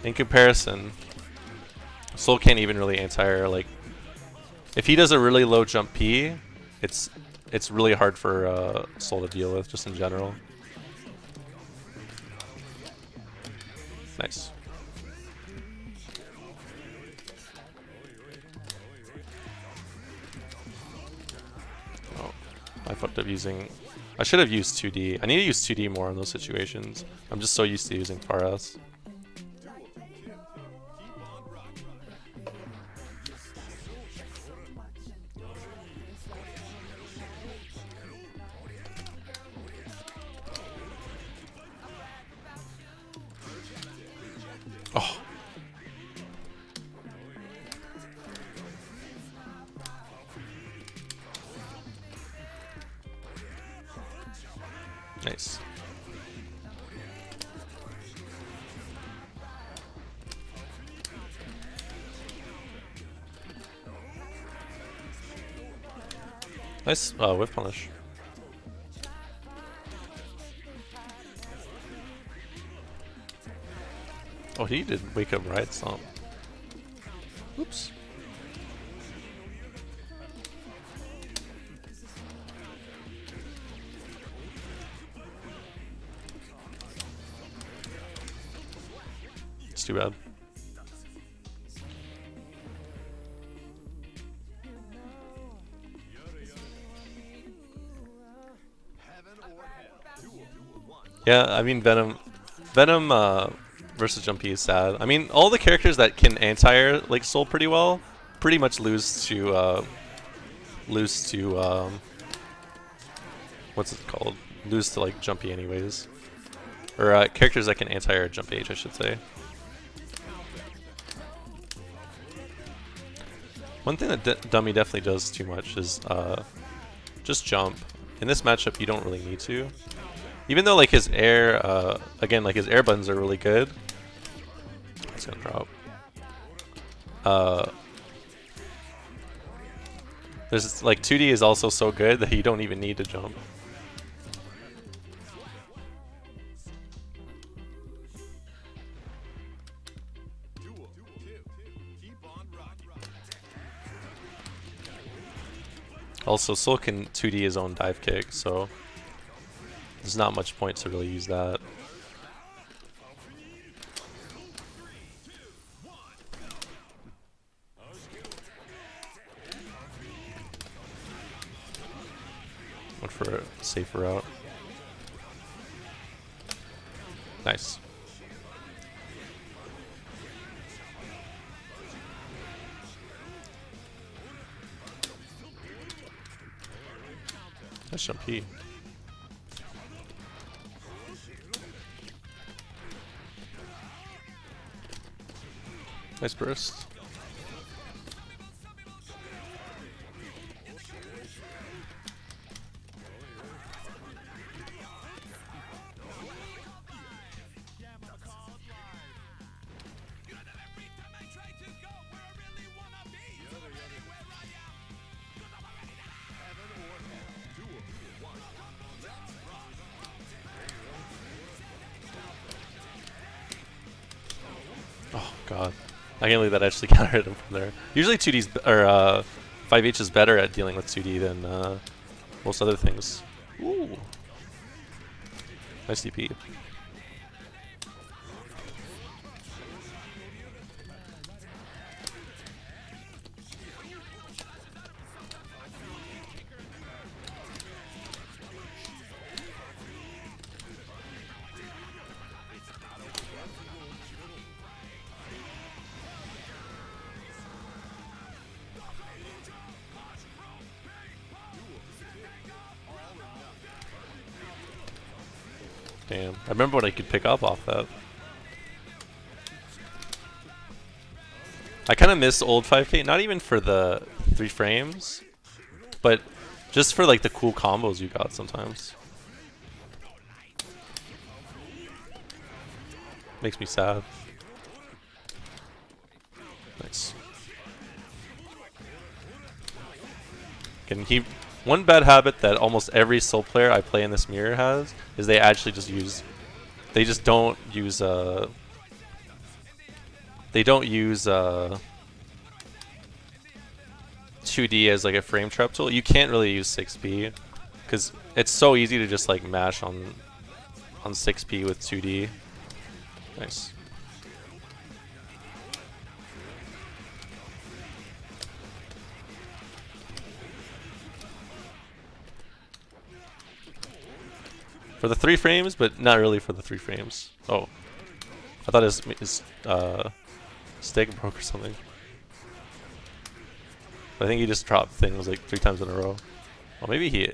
in comparison, Soul can't even really anti-air. Like, if he does a really low jump P, it's really hard for Soul to deal with, just in general. Nice. Oh, I fucked up using... I should have used 2D. I need to use 2D more in those situations. I'm just so used to using Far S. Oh, Nice. Nice whiff punish. Oh, he did wake up right stomp. Oops. It's too bad. Yeah, I mean Venom versus Jumpy is sad. I mean all the characters that can anti-air like Soul pretty well pretty much lose to what's it called? Lose to like Jumpy anyways. Or characters that can anti-air Jump H, I should say. One thing that Dummy definitely does too much is just jump. In this matchup you don't really need to. Even though like his air, again, like his air buttons are really good. It's gonna drop. There's like 2D is also so good that you don't even need to jump. Also, Soul can 2D his own dive kick, so there's not much point to really use that. Went for a safer route. Nice. Nice jump P. Nice burst. Oh god. I can't believe that actually countered him from there. Usually 2D's or 5H is better at dealing with 2D than most other things. Ooh. Nice DP. Damn. I remember when I could pick up off that. I kind of miss old 5K, not even for the 3 frames, but just for like the cool combos you got sometimes. Makes me sad. Nice. Can keep. One bad habit that almost every Soul player I play in this mirror has is they actually just use. They just don't use. They don't use 2D as like a frame trap tool. You can't really use 6P because it's so easy to just like mash on 6P with 2D. Nice. For the 3 frames, but not really for the 3 frames. Oh, I thought his stick broke or something. I think he just dropped things like 3 times in a row. Oh, maybe he.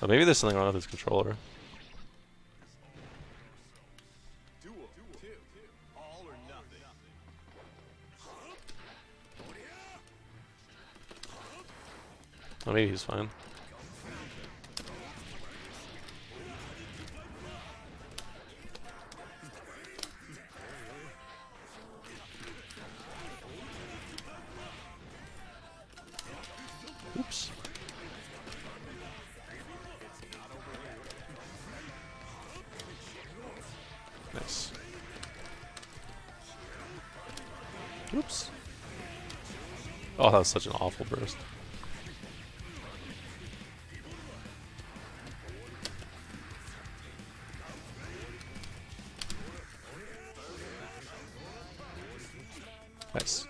Oh, maybe there's something wrong with his controller. Oh, maybe he's fine. Oops. Nice. Oops. Oh, that was such an awful burst. Nice.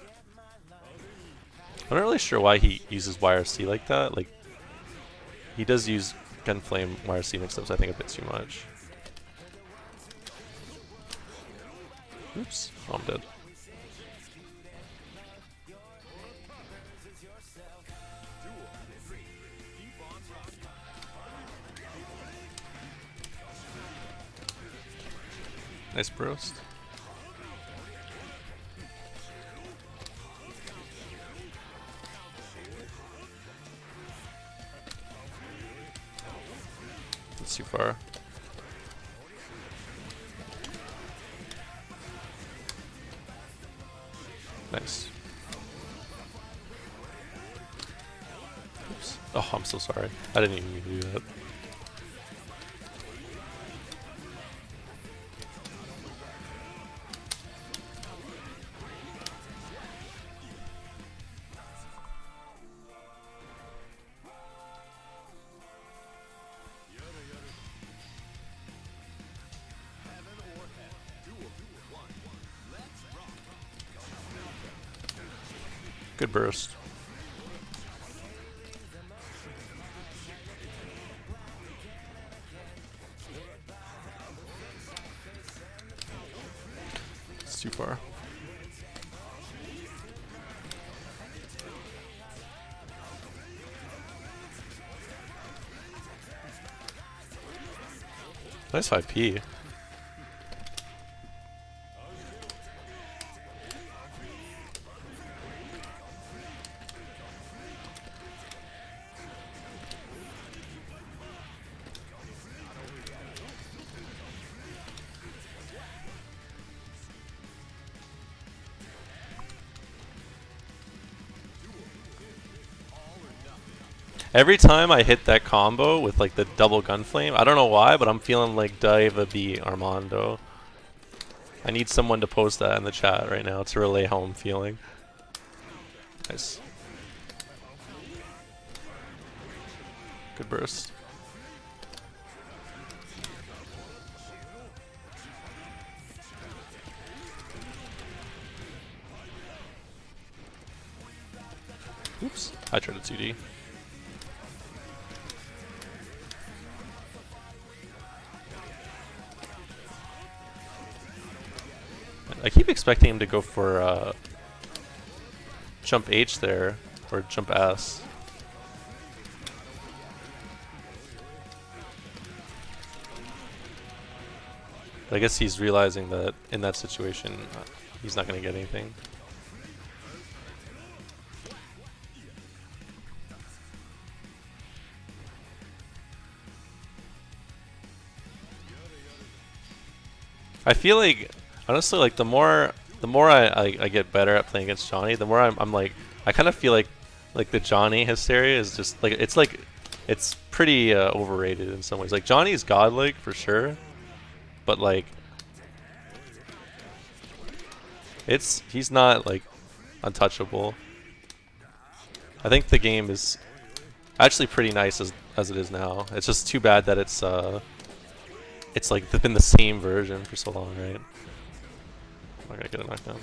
I'm not really sure why he uses YRC like that. Like, he does use Gunflame YRC mix-ups, I think, a bit too much. Oops. Oh, I'm dead. Nice burst. That's too far. Nice. Oops. Oh, I'm so sorry. I didn't even mean to do that. Good burst. It's too far. Nice 5P. Every time I hit that combo with like the double Gunflame, I don't know why, but I'm feeling like DEB Armando. I need someone to post that in the chat right now to relay how I'm feeling. Nice. Good burst. Oops, I tried a 2D. I keep expecting him to go for jump H there, or jump S. But I guess he's realizing that in that situation, he's not going to get anything. I feel like, honestly, like the more I get better at playing against Johnny, the more I'm like, I kind of feel like the Johnny hysteria is just like it's pretty overrated in some ways. Like Johnny is godlike for sure, but like he's not like untouchable. I think the game is actually pretty nice as it is now. It's just too bad that it's like been the same version for so long, right? I'm not gonna get a knockdown.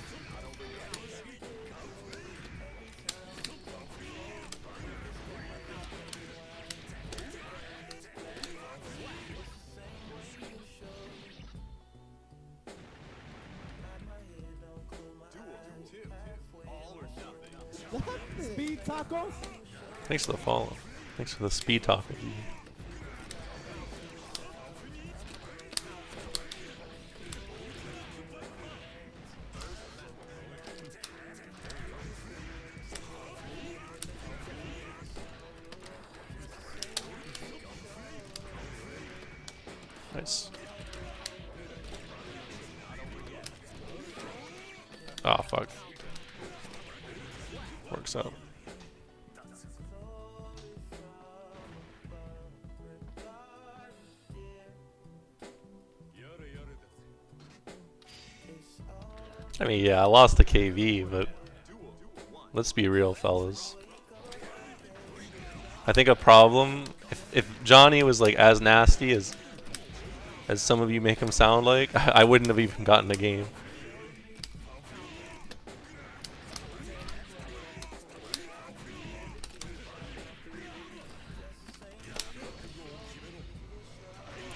Speed tacos? Thanks for the follow. Thanks for the speed talk. Nice. Oh fuck. Works out. I mean, yeah, I lost the KV, but let's be real, fellas. I think a problem, if Johnny was like as nasty as some of you make him sound like, I wouldn't have even gotten a game.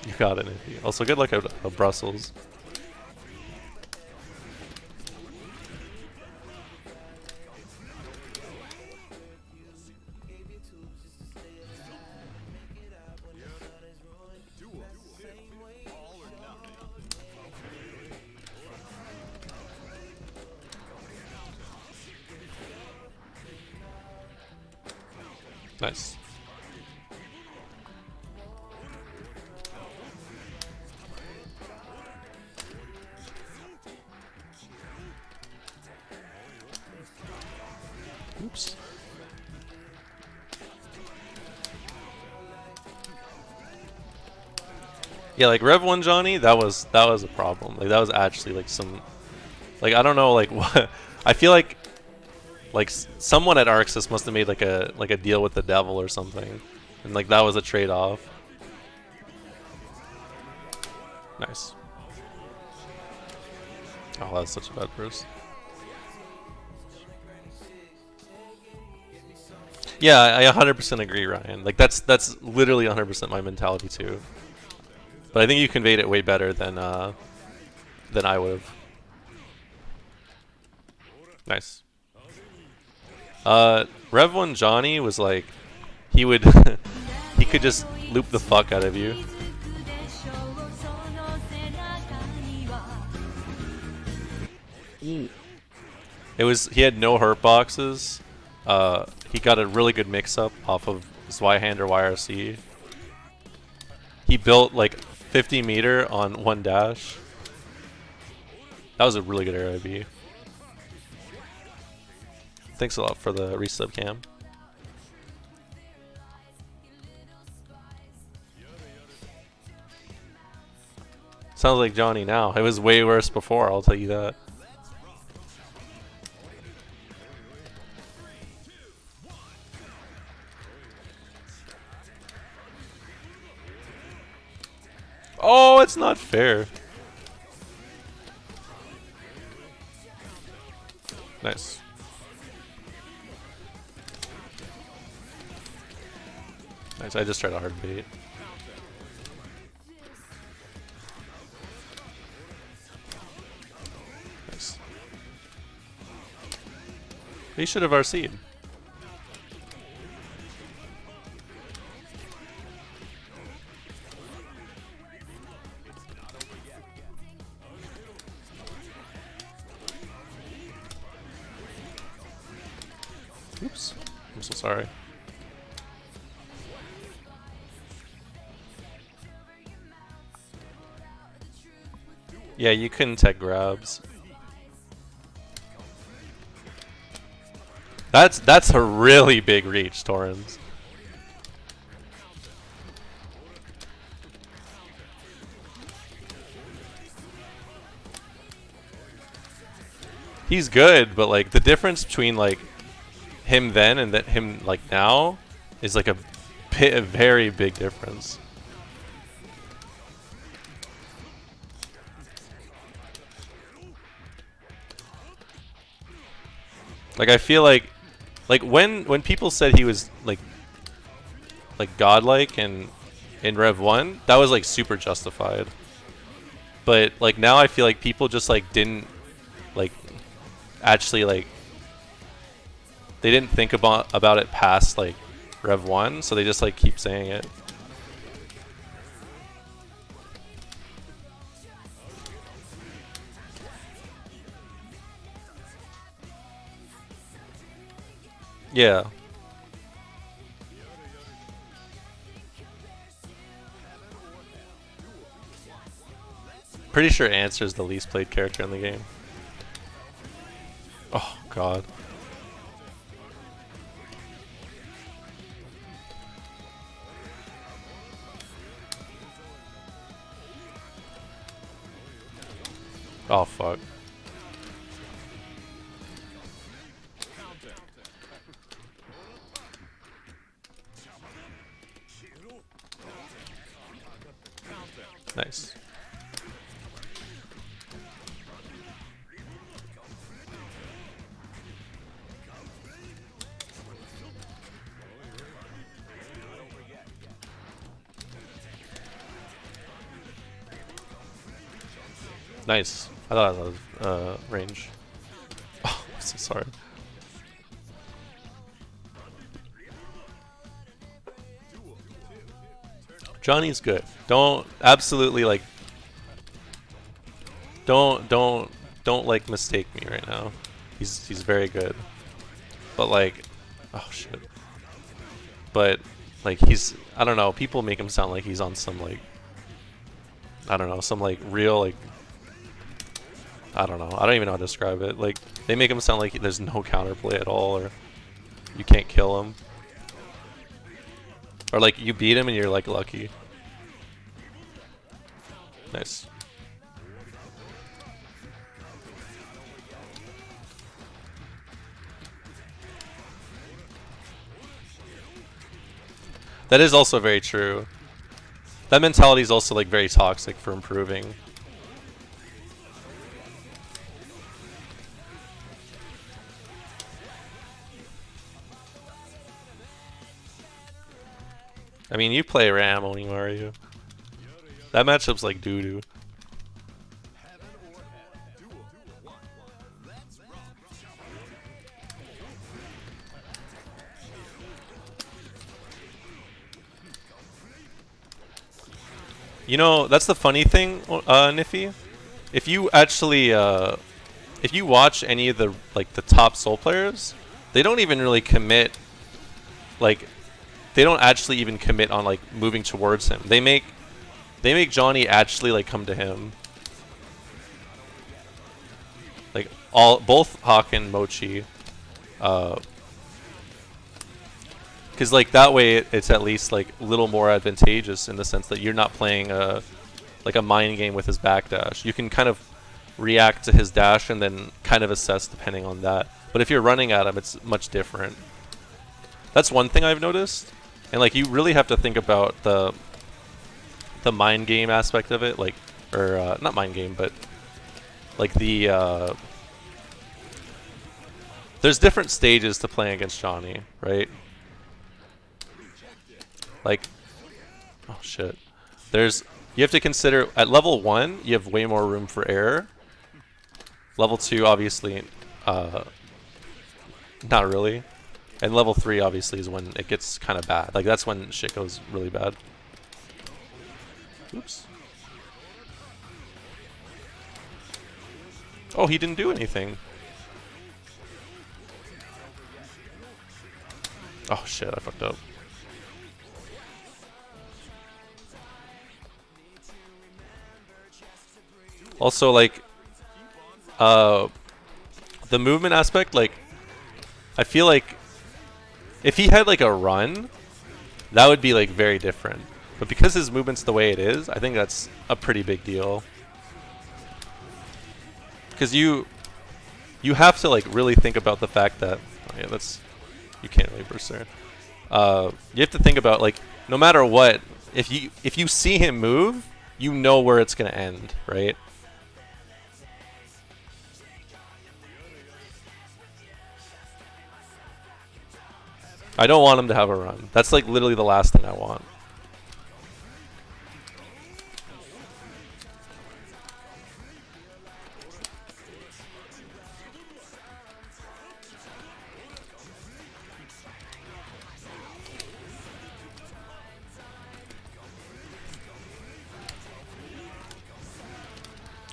You got it, Nicky. Also, good luck at Brussels. Nice. Oops. Yeah, like Rev 1 Johnny, that was a problem. Like that was actually like some, like I don't know like what. I feel like someone at Arxis must have made like a deal with the devil or something, and like that was a trade-off. Nice. Oh, that's such a bad burst. Yeah, I 100% agree, Ryan. Like that's literally 100% my mentality too. But I think you conveyed it way better than I would have. Nice. Rev 1 Johnny was like, he would he could just loop the fuck out of you. Yeet. He had no hurt boxes. He got a really good mix-up off of Zweihander YRC. He built like 50 meter on one dash. That was a really good air IB. Thanks a lot for the resub, Cam. Sounds like Johnny now. It was way worse before, I'll tell you that. Oh, it's not fair. Nice. Nice, I just tried a hard bait. Nice. He should have RC'd. Oops. I'm so sorry. Yeah, you couldn't tech grabs. That's a really big reach, Torrens. He's good, but like the difference between like him then and him like now is like a very big difference. Like I feel like when people said he was like godlike in Rev 1, that was like super justified. But like now I feel like people just like didn't like actually like they didn't think about it past like Rev 1, so they just like keep saying it. Yeah. Pretty sure Answer's the least played character in the game. Oh god. Oh fuck. Nice. Nice. I thought I was range. Oh, I'm so sorry. Johnny's good. Don't absolutely like. Don't like mistake me right now. He's very good. But like, oh shit. But like I don't know. People make him sound like he's on some like, I don't know, some like real like. I don't know. I don't even know how to describe it. Like, they make him sound like there's no counterplay at all, or you can't kill him. Or like, you beat him and you're like lucky. Nice. That is also very true. That mentality is also like very toxic for improving. I mean, you play Ram Onimaru. That matchup's like doo-doo. You know, that's the funny thing, Niffy. If you actually, if you watch any of the the top Soul players, they don't even really commit, like, they don't actually even commit on like moving towards him. They make Johnny actually like come to him. Like both Hawk and Mochi, because like that way it's at least like a little more advantageous in the sense that you're not playing a mind game with his backdash. You can kind of react to his dash and then kind of assess depending on that. But if you're running at him, it's much different. That's one thing I've noticed. And like you really have to think about the mind game aspect of it, like, or not mind game, but like the there's different stages to playing against Johnny, right? Like, oh shit, you have to consider at level 1 you have way more room for error. Level 2 obviously not really. And level 3 obviously is when it gets kind of bad. Like that's when shit goes really bad. Oops. Oh, he didn't do anything. Oh shit, I fucked up. Also like the movement aspect, like I feel like if he had like a run, that would be like very different. But because his movement's the way it is, I think that's a pretty big deal. Because you have to like really think about the fact that you can't really burst there. You have to think about like no matter what, if you see him move, you know where it's gonna end, right? I don't want him to have a run. That's like literally the last thing I want.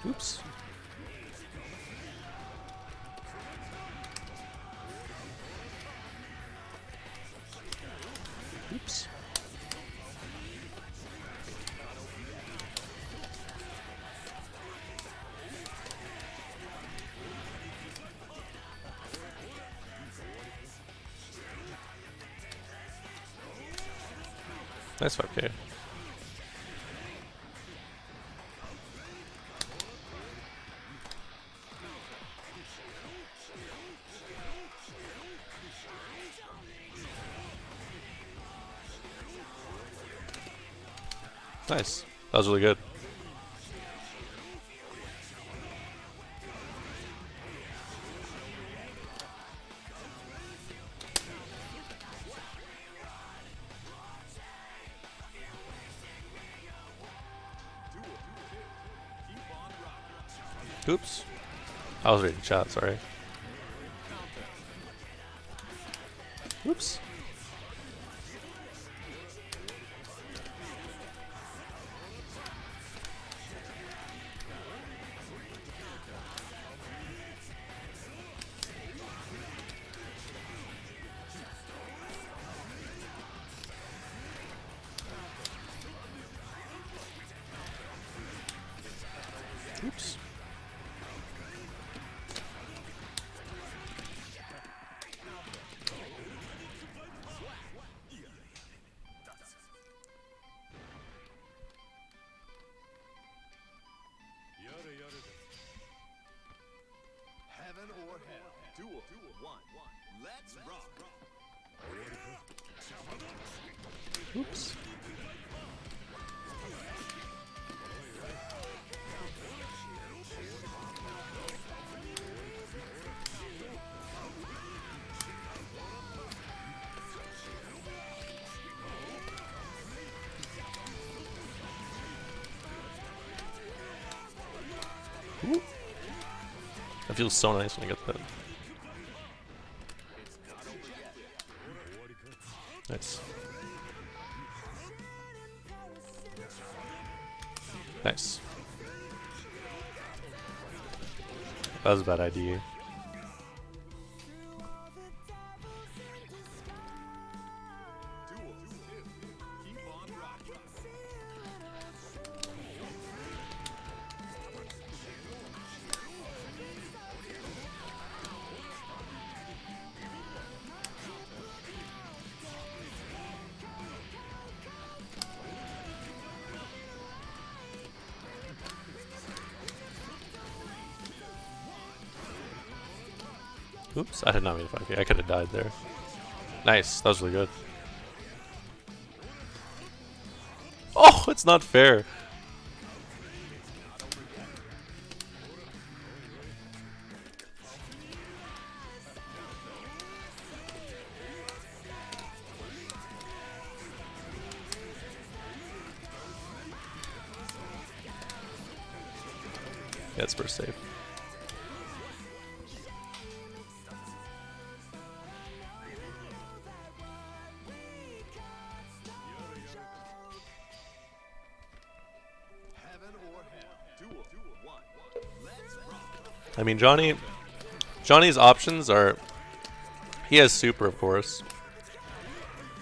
Oops. Oops. Nice 5K. Nice. That was really good. Oops. I was reading chat, sorry. Oops. Oops. Heaven or hell. Duel 1. Let's rock. Oops. Ooh. It feels so nice when I get that. Nice. Nice. That was a bad idea. Duel 2. Keep on rocking. Oops, I did not mean to 5k. I could have died there. Nice, that was really good. Oh, it's not fair. Yeah, it's first save. Heaven or hell. Duel 1. Let's rock. I mean, Johnny's options are, he has super, of course.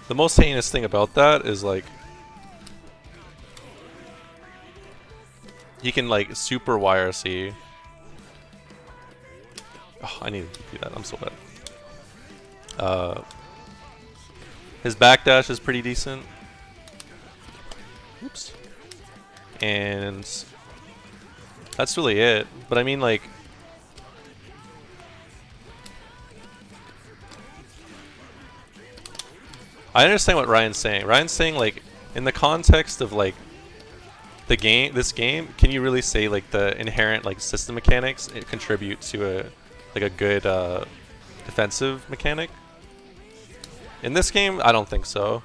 The most heinous thing about that is like, he can like super YRC. Oh, I need to do that. I'm so bad. His backdash is pretty decent. Oops. And that's really it. But I mean, like, I understand what Ryan's saying. Ryan's saying, like, in the context of like the game, this game, can you really say like the inherent like system mechanics contribute to a good defensive mechanic? In this game, I don't think so.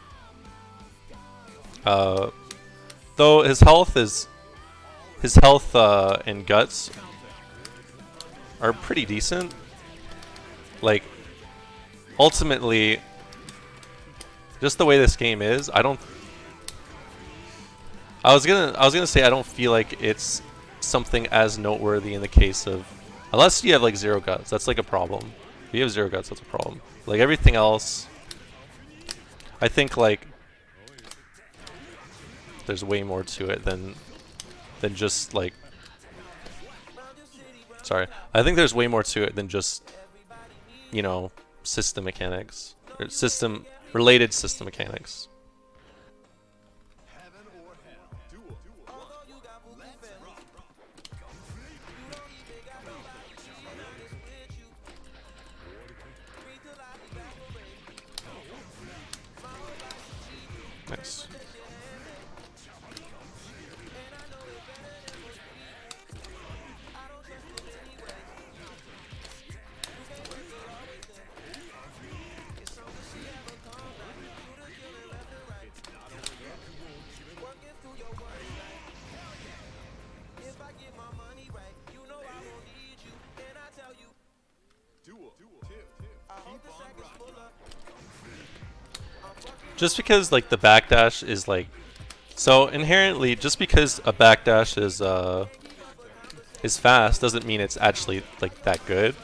Though his health and guts are pretty decent. Like, ultimately, just the way this game is, I was gonna say I don't feel like it's something as noteworthy in the case of, unless you have like 0 guts, that's like a problem. If you have 0 guts, that's a problem. Like everything else, I think like there's way more to it than just like, sorry, I think there's way more to it than just, you know, system mechanics or related system mechanics. Heaven or hell. Duel 1. Let's rock. Nice. Just because like the backdash is like, so inherently, just because a backdash is fast doesn't mean it's actually like that good.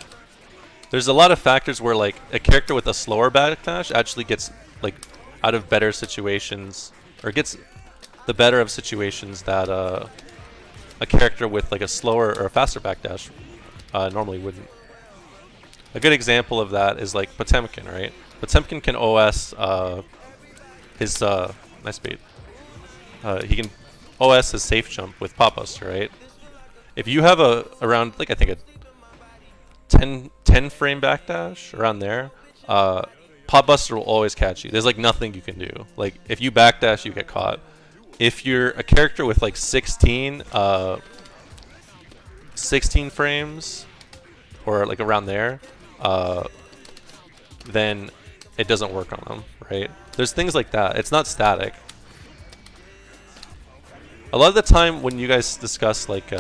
There's a lot of factors where like a character with a slower backdash actually gets like out of better situations, or gets the better of situations that a character with like a slower or a faster backdash normally wouldn't. A good example of that is like Potemkin, right? Potemkin can OS his nice bait. He can OS his safe jump with Pop Buster, right? If you have around like I think a 10 frame backdash around there, Pop Buster will always catch you. There's like nothing you can do. Like if you backdash, you get caught. If you're a character with like 16 frames or like around there, then it doesn't work on them, right? There's things like that. It's not static. A lot of the time when you guys discuss like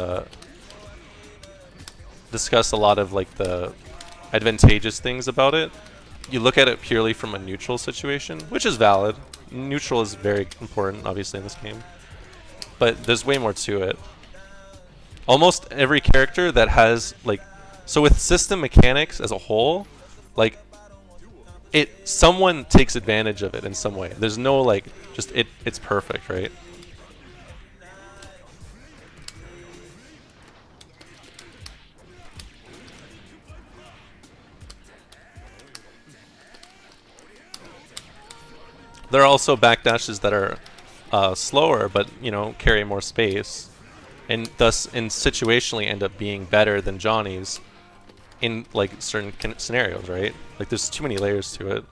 discuss a lot of like the advantageous things about it, you look at it purely from a neutral situation, which is valid. Neutral is very important, obviously, in this game. But there's way more to it. Almost every character that has, like... So with system mechanics as a whole, like... someone takes advantage of it in some way. There's no, like... Just, it's perfect, right? There are also backdashes that are slower, but you know, carry more space, and thus, and situationally, end up being better than Johnny's in like certain scenarios, right? Like, there's too many layers to it.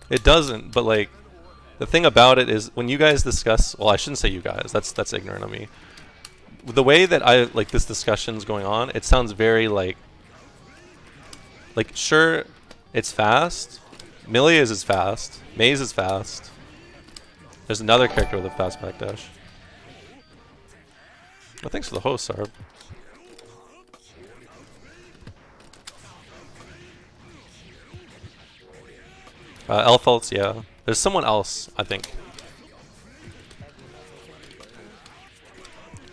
It doesn't, but like. The thing about it is when you guys discuss, well, I shouldn't say you guys. That's ignorant of me. The way that I like this discussion's going on, it sounds very like sure, it's fast. Millia is fast. Maze is fast. There's another character with a fast backdash. Oh, thanks for the host, Sarb. Elfaltz, yeah. There's someone else, I think.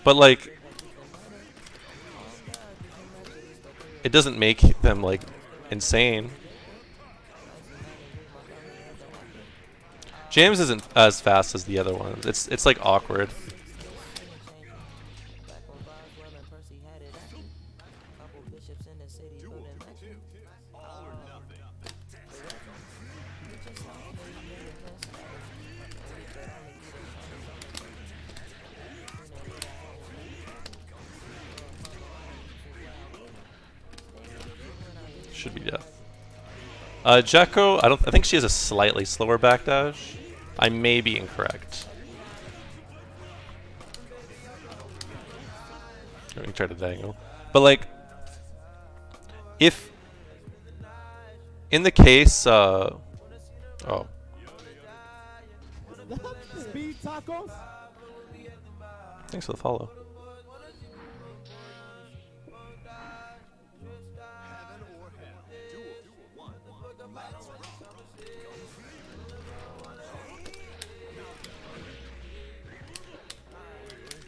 But like, it doesn't make them like insane. James isn't as fast as the other ones. It's like awkward. Should be death. Jekko, I think she has a slightly slower backdash. I may be incorrect. Let me try to dangle. But like, if in the case, oh, Speed tacos. thanks for the follow.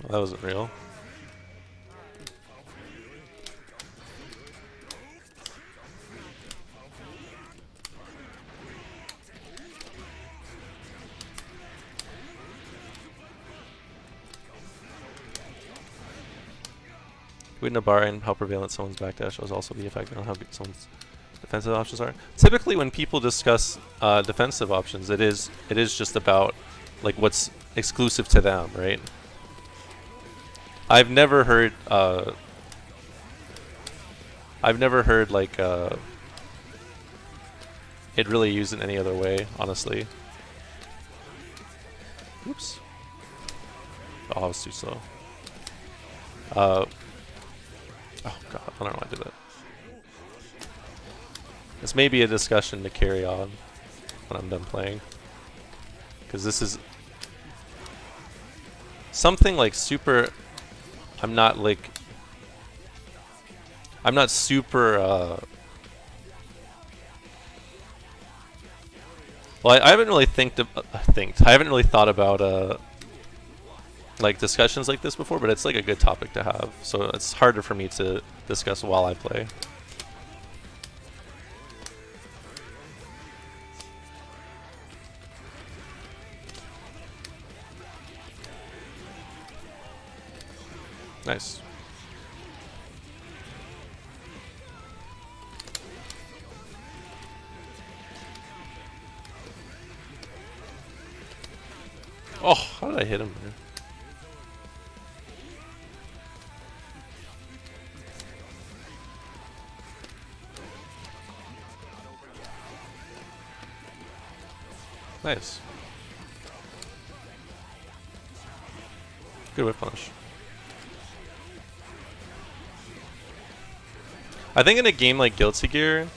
Well, that wasn't real. Wouldn't a bar and how prevalent someone's backdash will also be affected on how good someone's defensive options are. Typically, when people discuss defensive options, it is just about like what's exclusive to them, right? I've never heard like it really used in any other way, honestly. Oops. Oh, I was too slow. Oh god, I don't know why I did that. This may be a discussion to carry on when I'm done playing, because this is something like super. I'm not super. Well, I haven't really I haven't really thought about like discussions like this before, but it's like a good topic to have. So it's harder for me to discuss while I play. Nice. Oh, how did I hit him there? Nice. Good whip punish. I think in a game like Guilty Gear,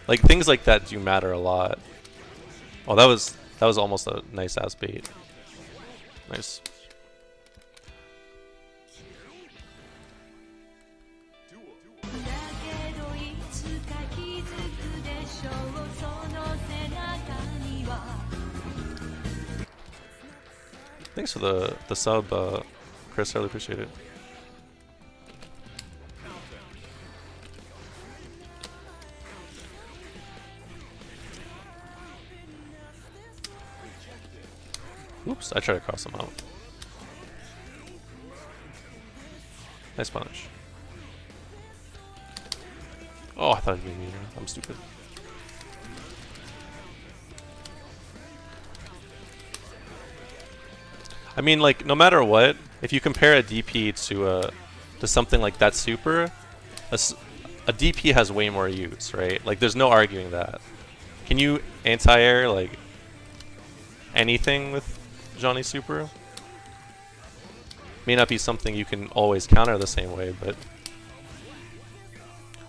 like things like that do matter a lot. Oh, that was almost a nice ass bait. Nice. Thanks for the sub, Chris. I really appreciate it. Oops, I tried to cross him out. Nice punish. Oh, I thought it'd be meaner. I'm stupid. I mean, like, no matter what, if you compare a DP to something like that super, a DP has way more use, right? Like, there's no arguing that. Can you anti-air, like, anything with Johnny Super? May not be something you can always counter the same way, but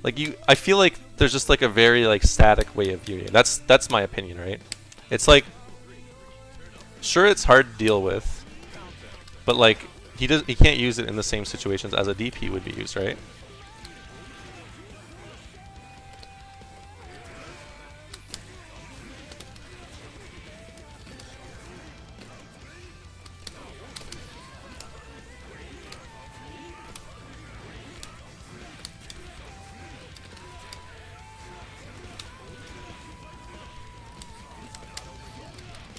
like I feel like there's just like a very like static way of viewing it. That's my opinion, right? It's like, sure, it's hard to deal with, but like he can't use it in the same situations as a DP would be used, right?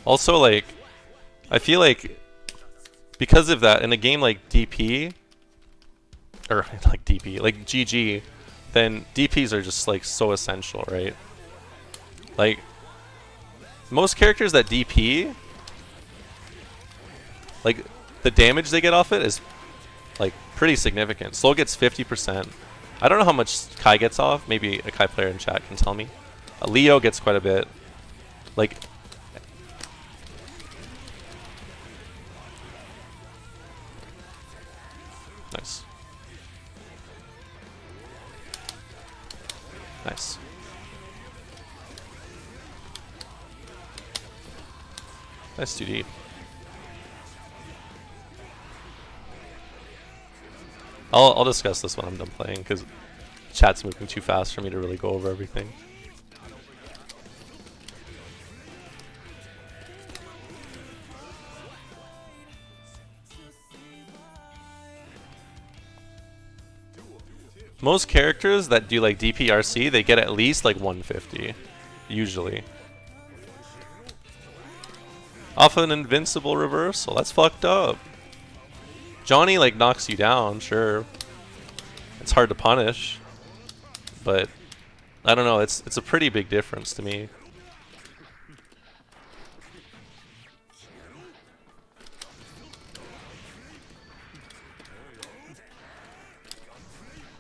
Also, like, I feel like because of that, in a game like DP, or like DP, like GG, then DPs are just like so essential, right? Like, most characters that DP, like, the damage they get off it is like pretty significant. Slow gets 50%. I don't know how much Kai gets off. Maybe a Kai player in chat can tell me. Leo gets quite a bit. Like, nice. Nice. Nice 2D. I'll discuss this when I'm done playing, because chat's moving too fast for me to really go over everything. Most characters that do like DPRC, they get at least like 150, usually. Off an invincible reversal, that's fucked up. Johnny like knocks you down, sure. It's hard to punish, but I don't know, it's a pretty big difference to me.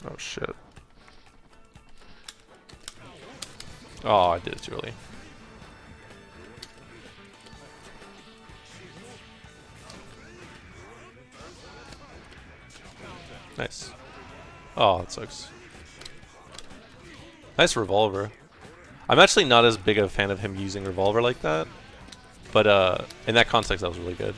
Oh shit. Oh, I did it too early. Nice. Oh, that sucks. Nice revolver. I'm actually not as big a fan of him using revolver like that, but in that context that was really good.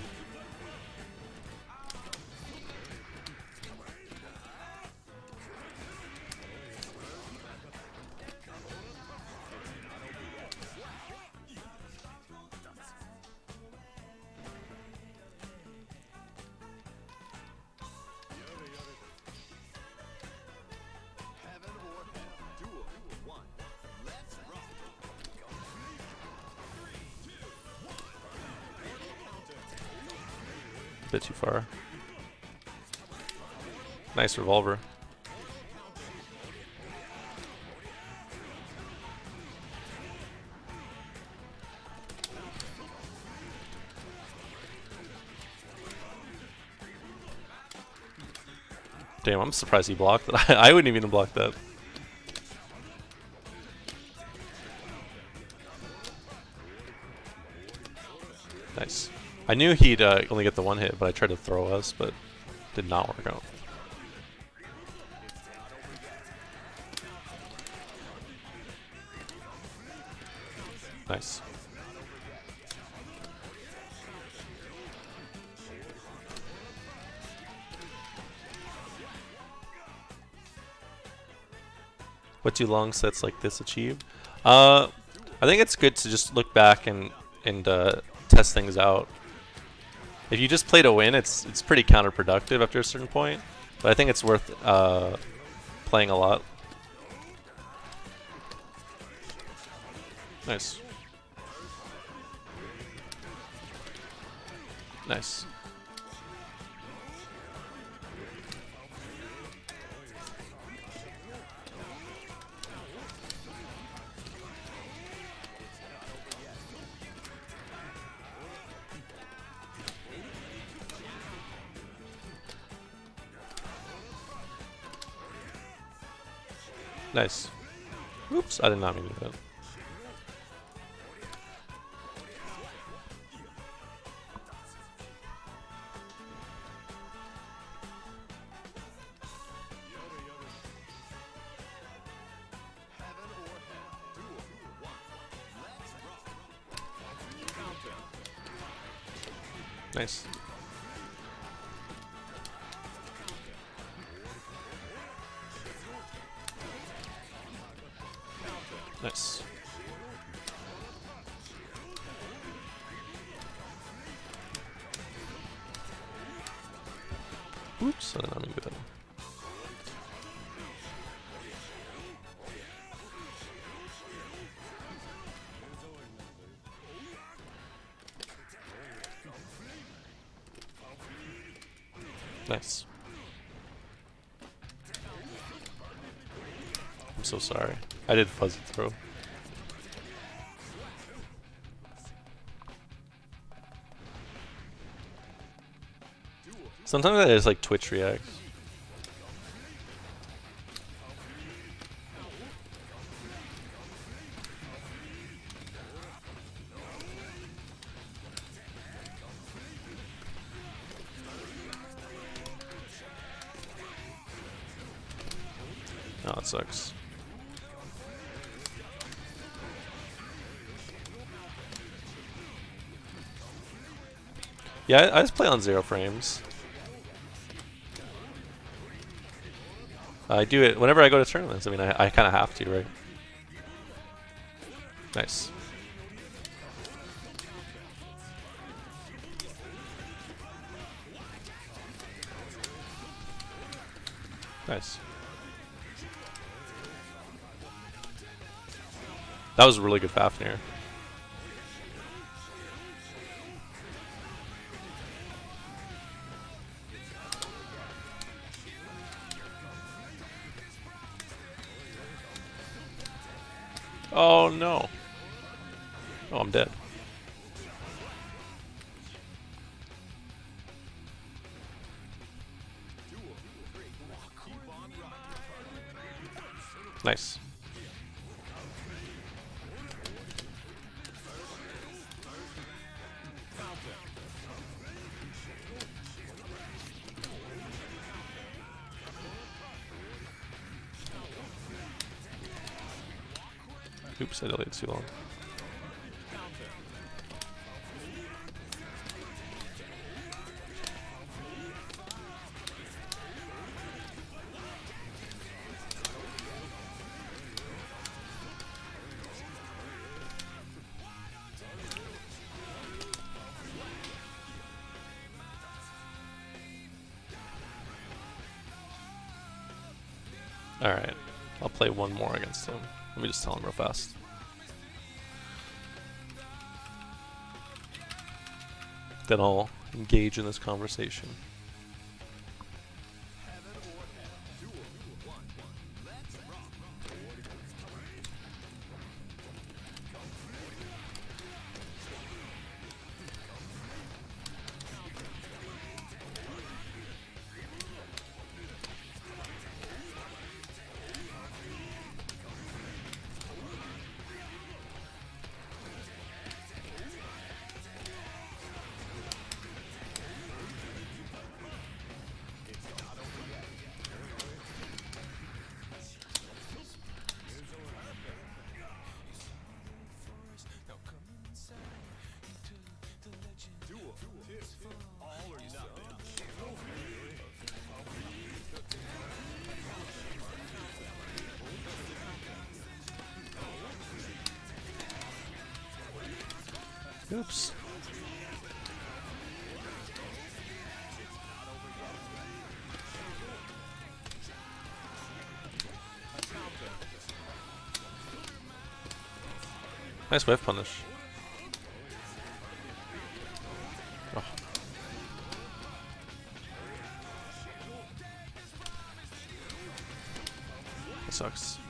bit too far. Nice revolver. Damn, I'm surprised he blocked that. I wouldn't even block that. Nice. I knew he'd only get the one hit, but I tried to throw us, but did not work out. Nice. What do long sets like this achieve? I think it's good to just look back and test things out. If you just play to win, it's pretty counterproductive after a certain point. But I think it's worth playing a lot. Nice. Nice. Nice. Oops, I did not mean to do that. Nice. Nice. Oops, I did not mean to do that. Nice. I'm so sorry. I did fuzzy throw. Sometimes that is like Twitch reacts. Oh, it sucks. Yeah, I just play on 0 frames. I do it whenever I go to tournaments. I mean, I kind of have to, right? Nice. Nice. That was a really good Fafnir. Oh no. Oh, I'm dead. Nice. Oops, I delayed too long. Alright, I'll play one more against him. Let me just tell him real fast. Then I'll engage in this conversation. Oops. Nice whiff punish. Oh. That sucks.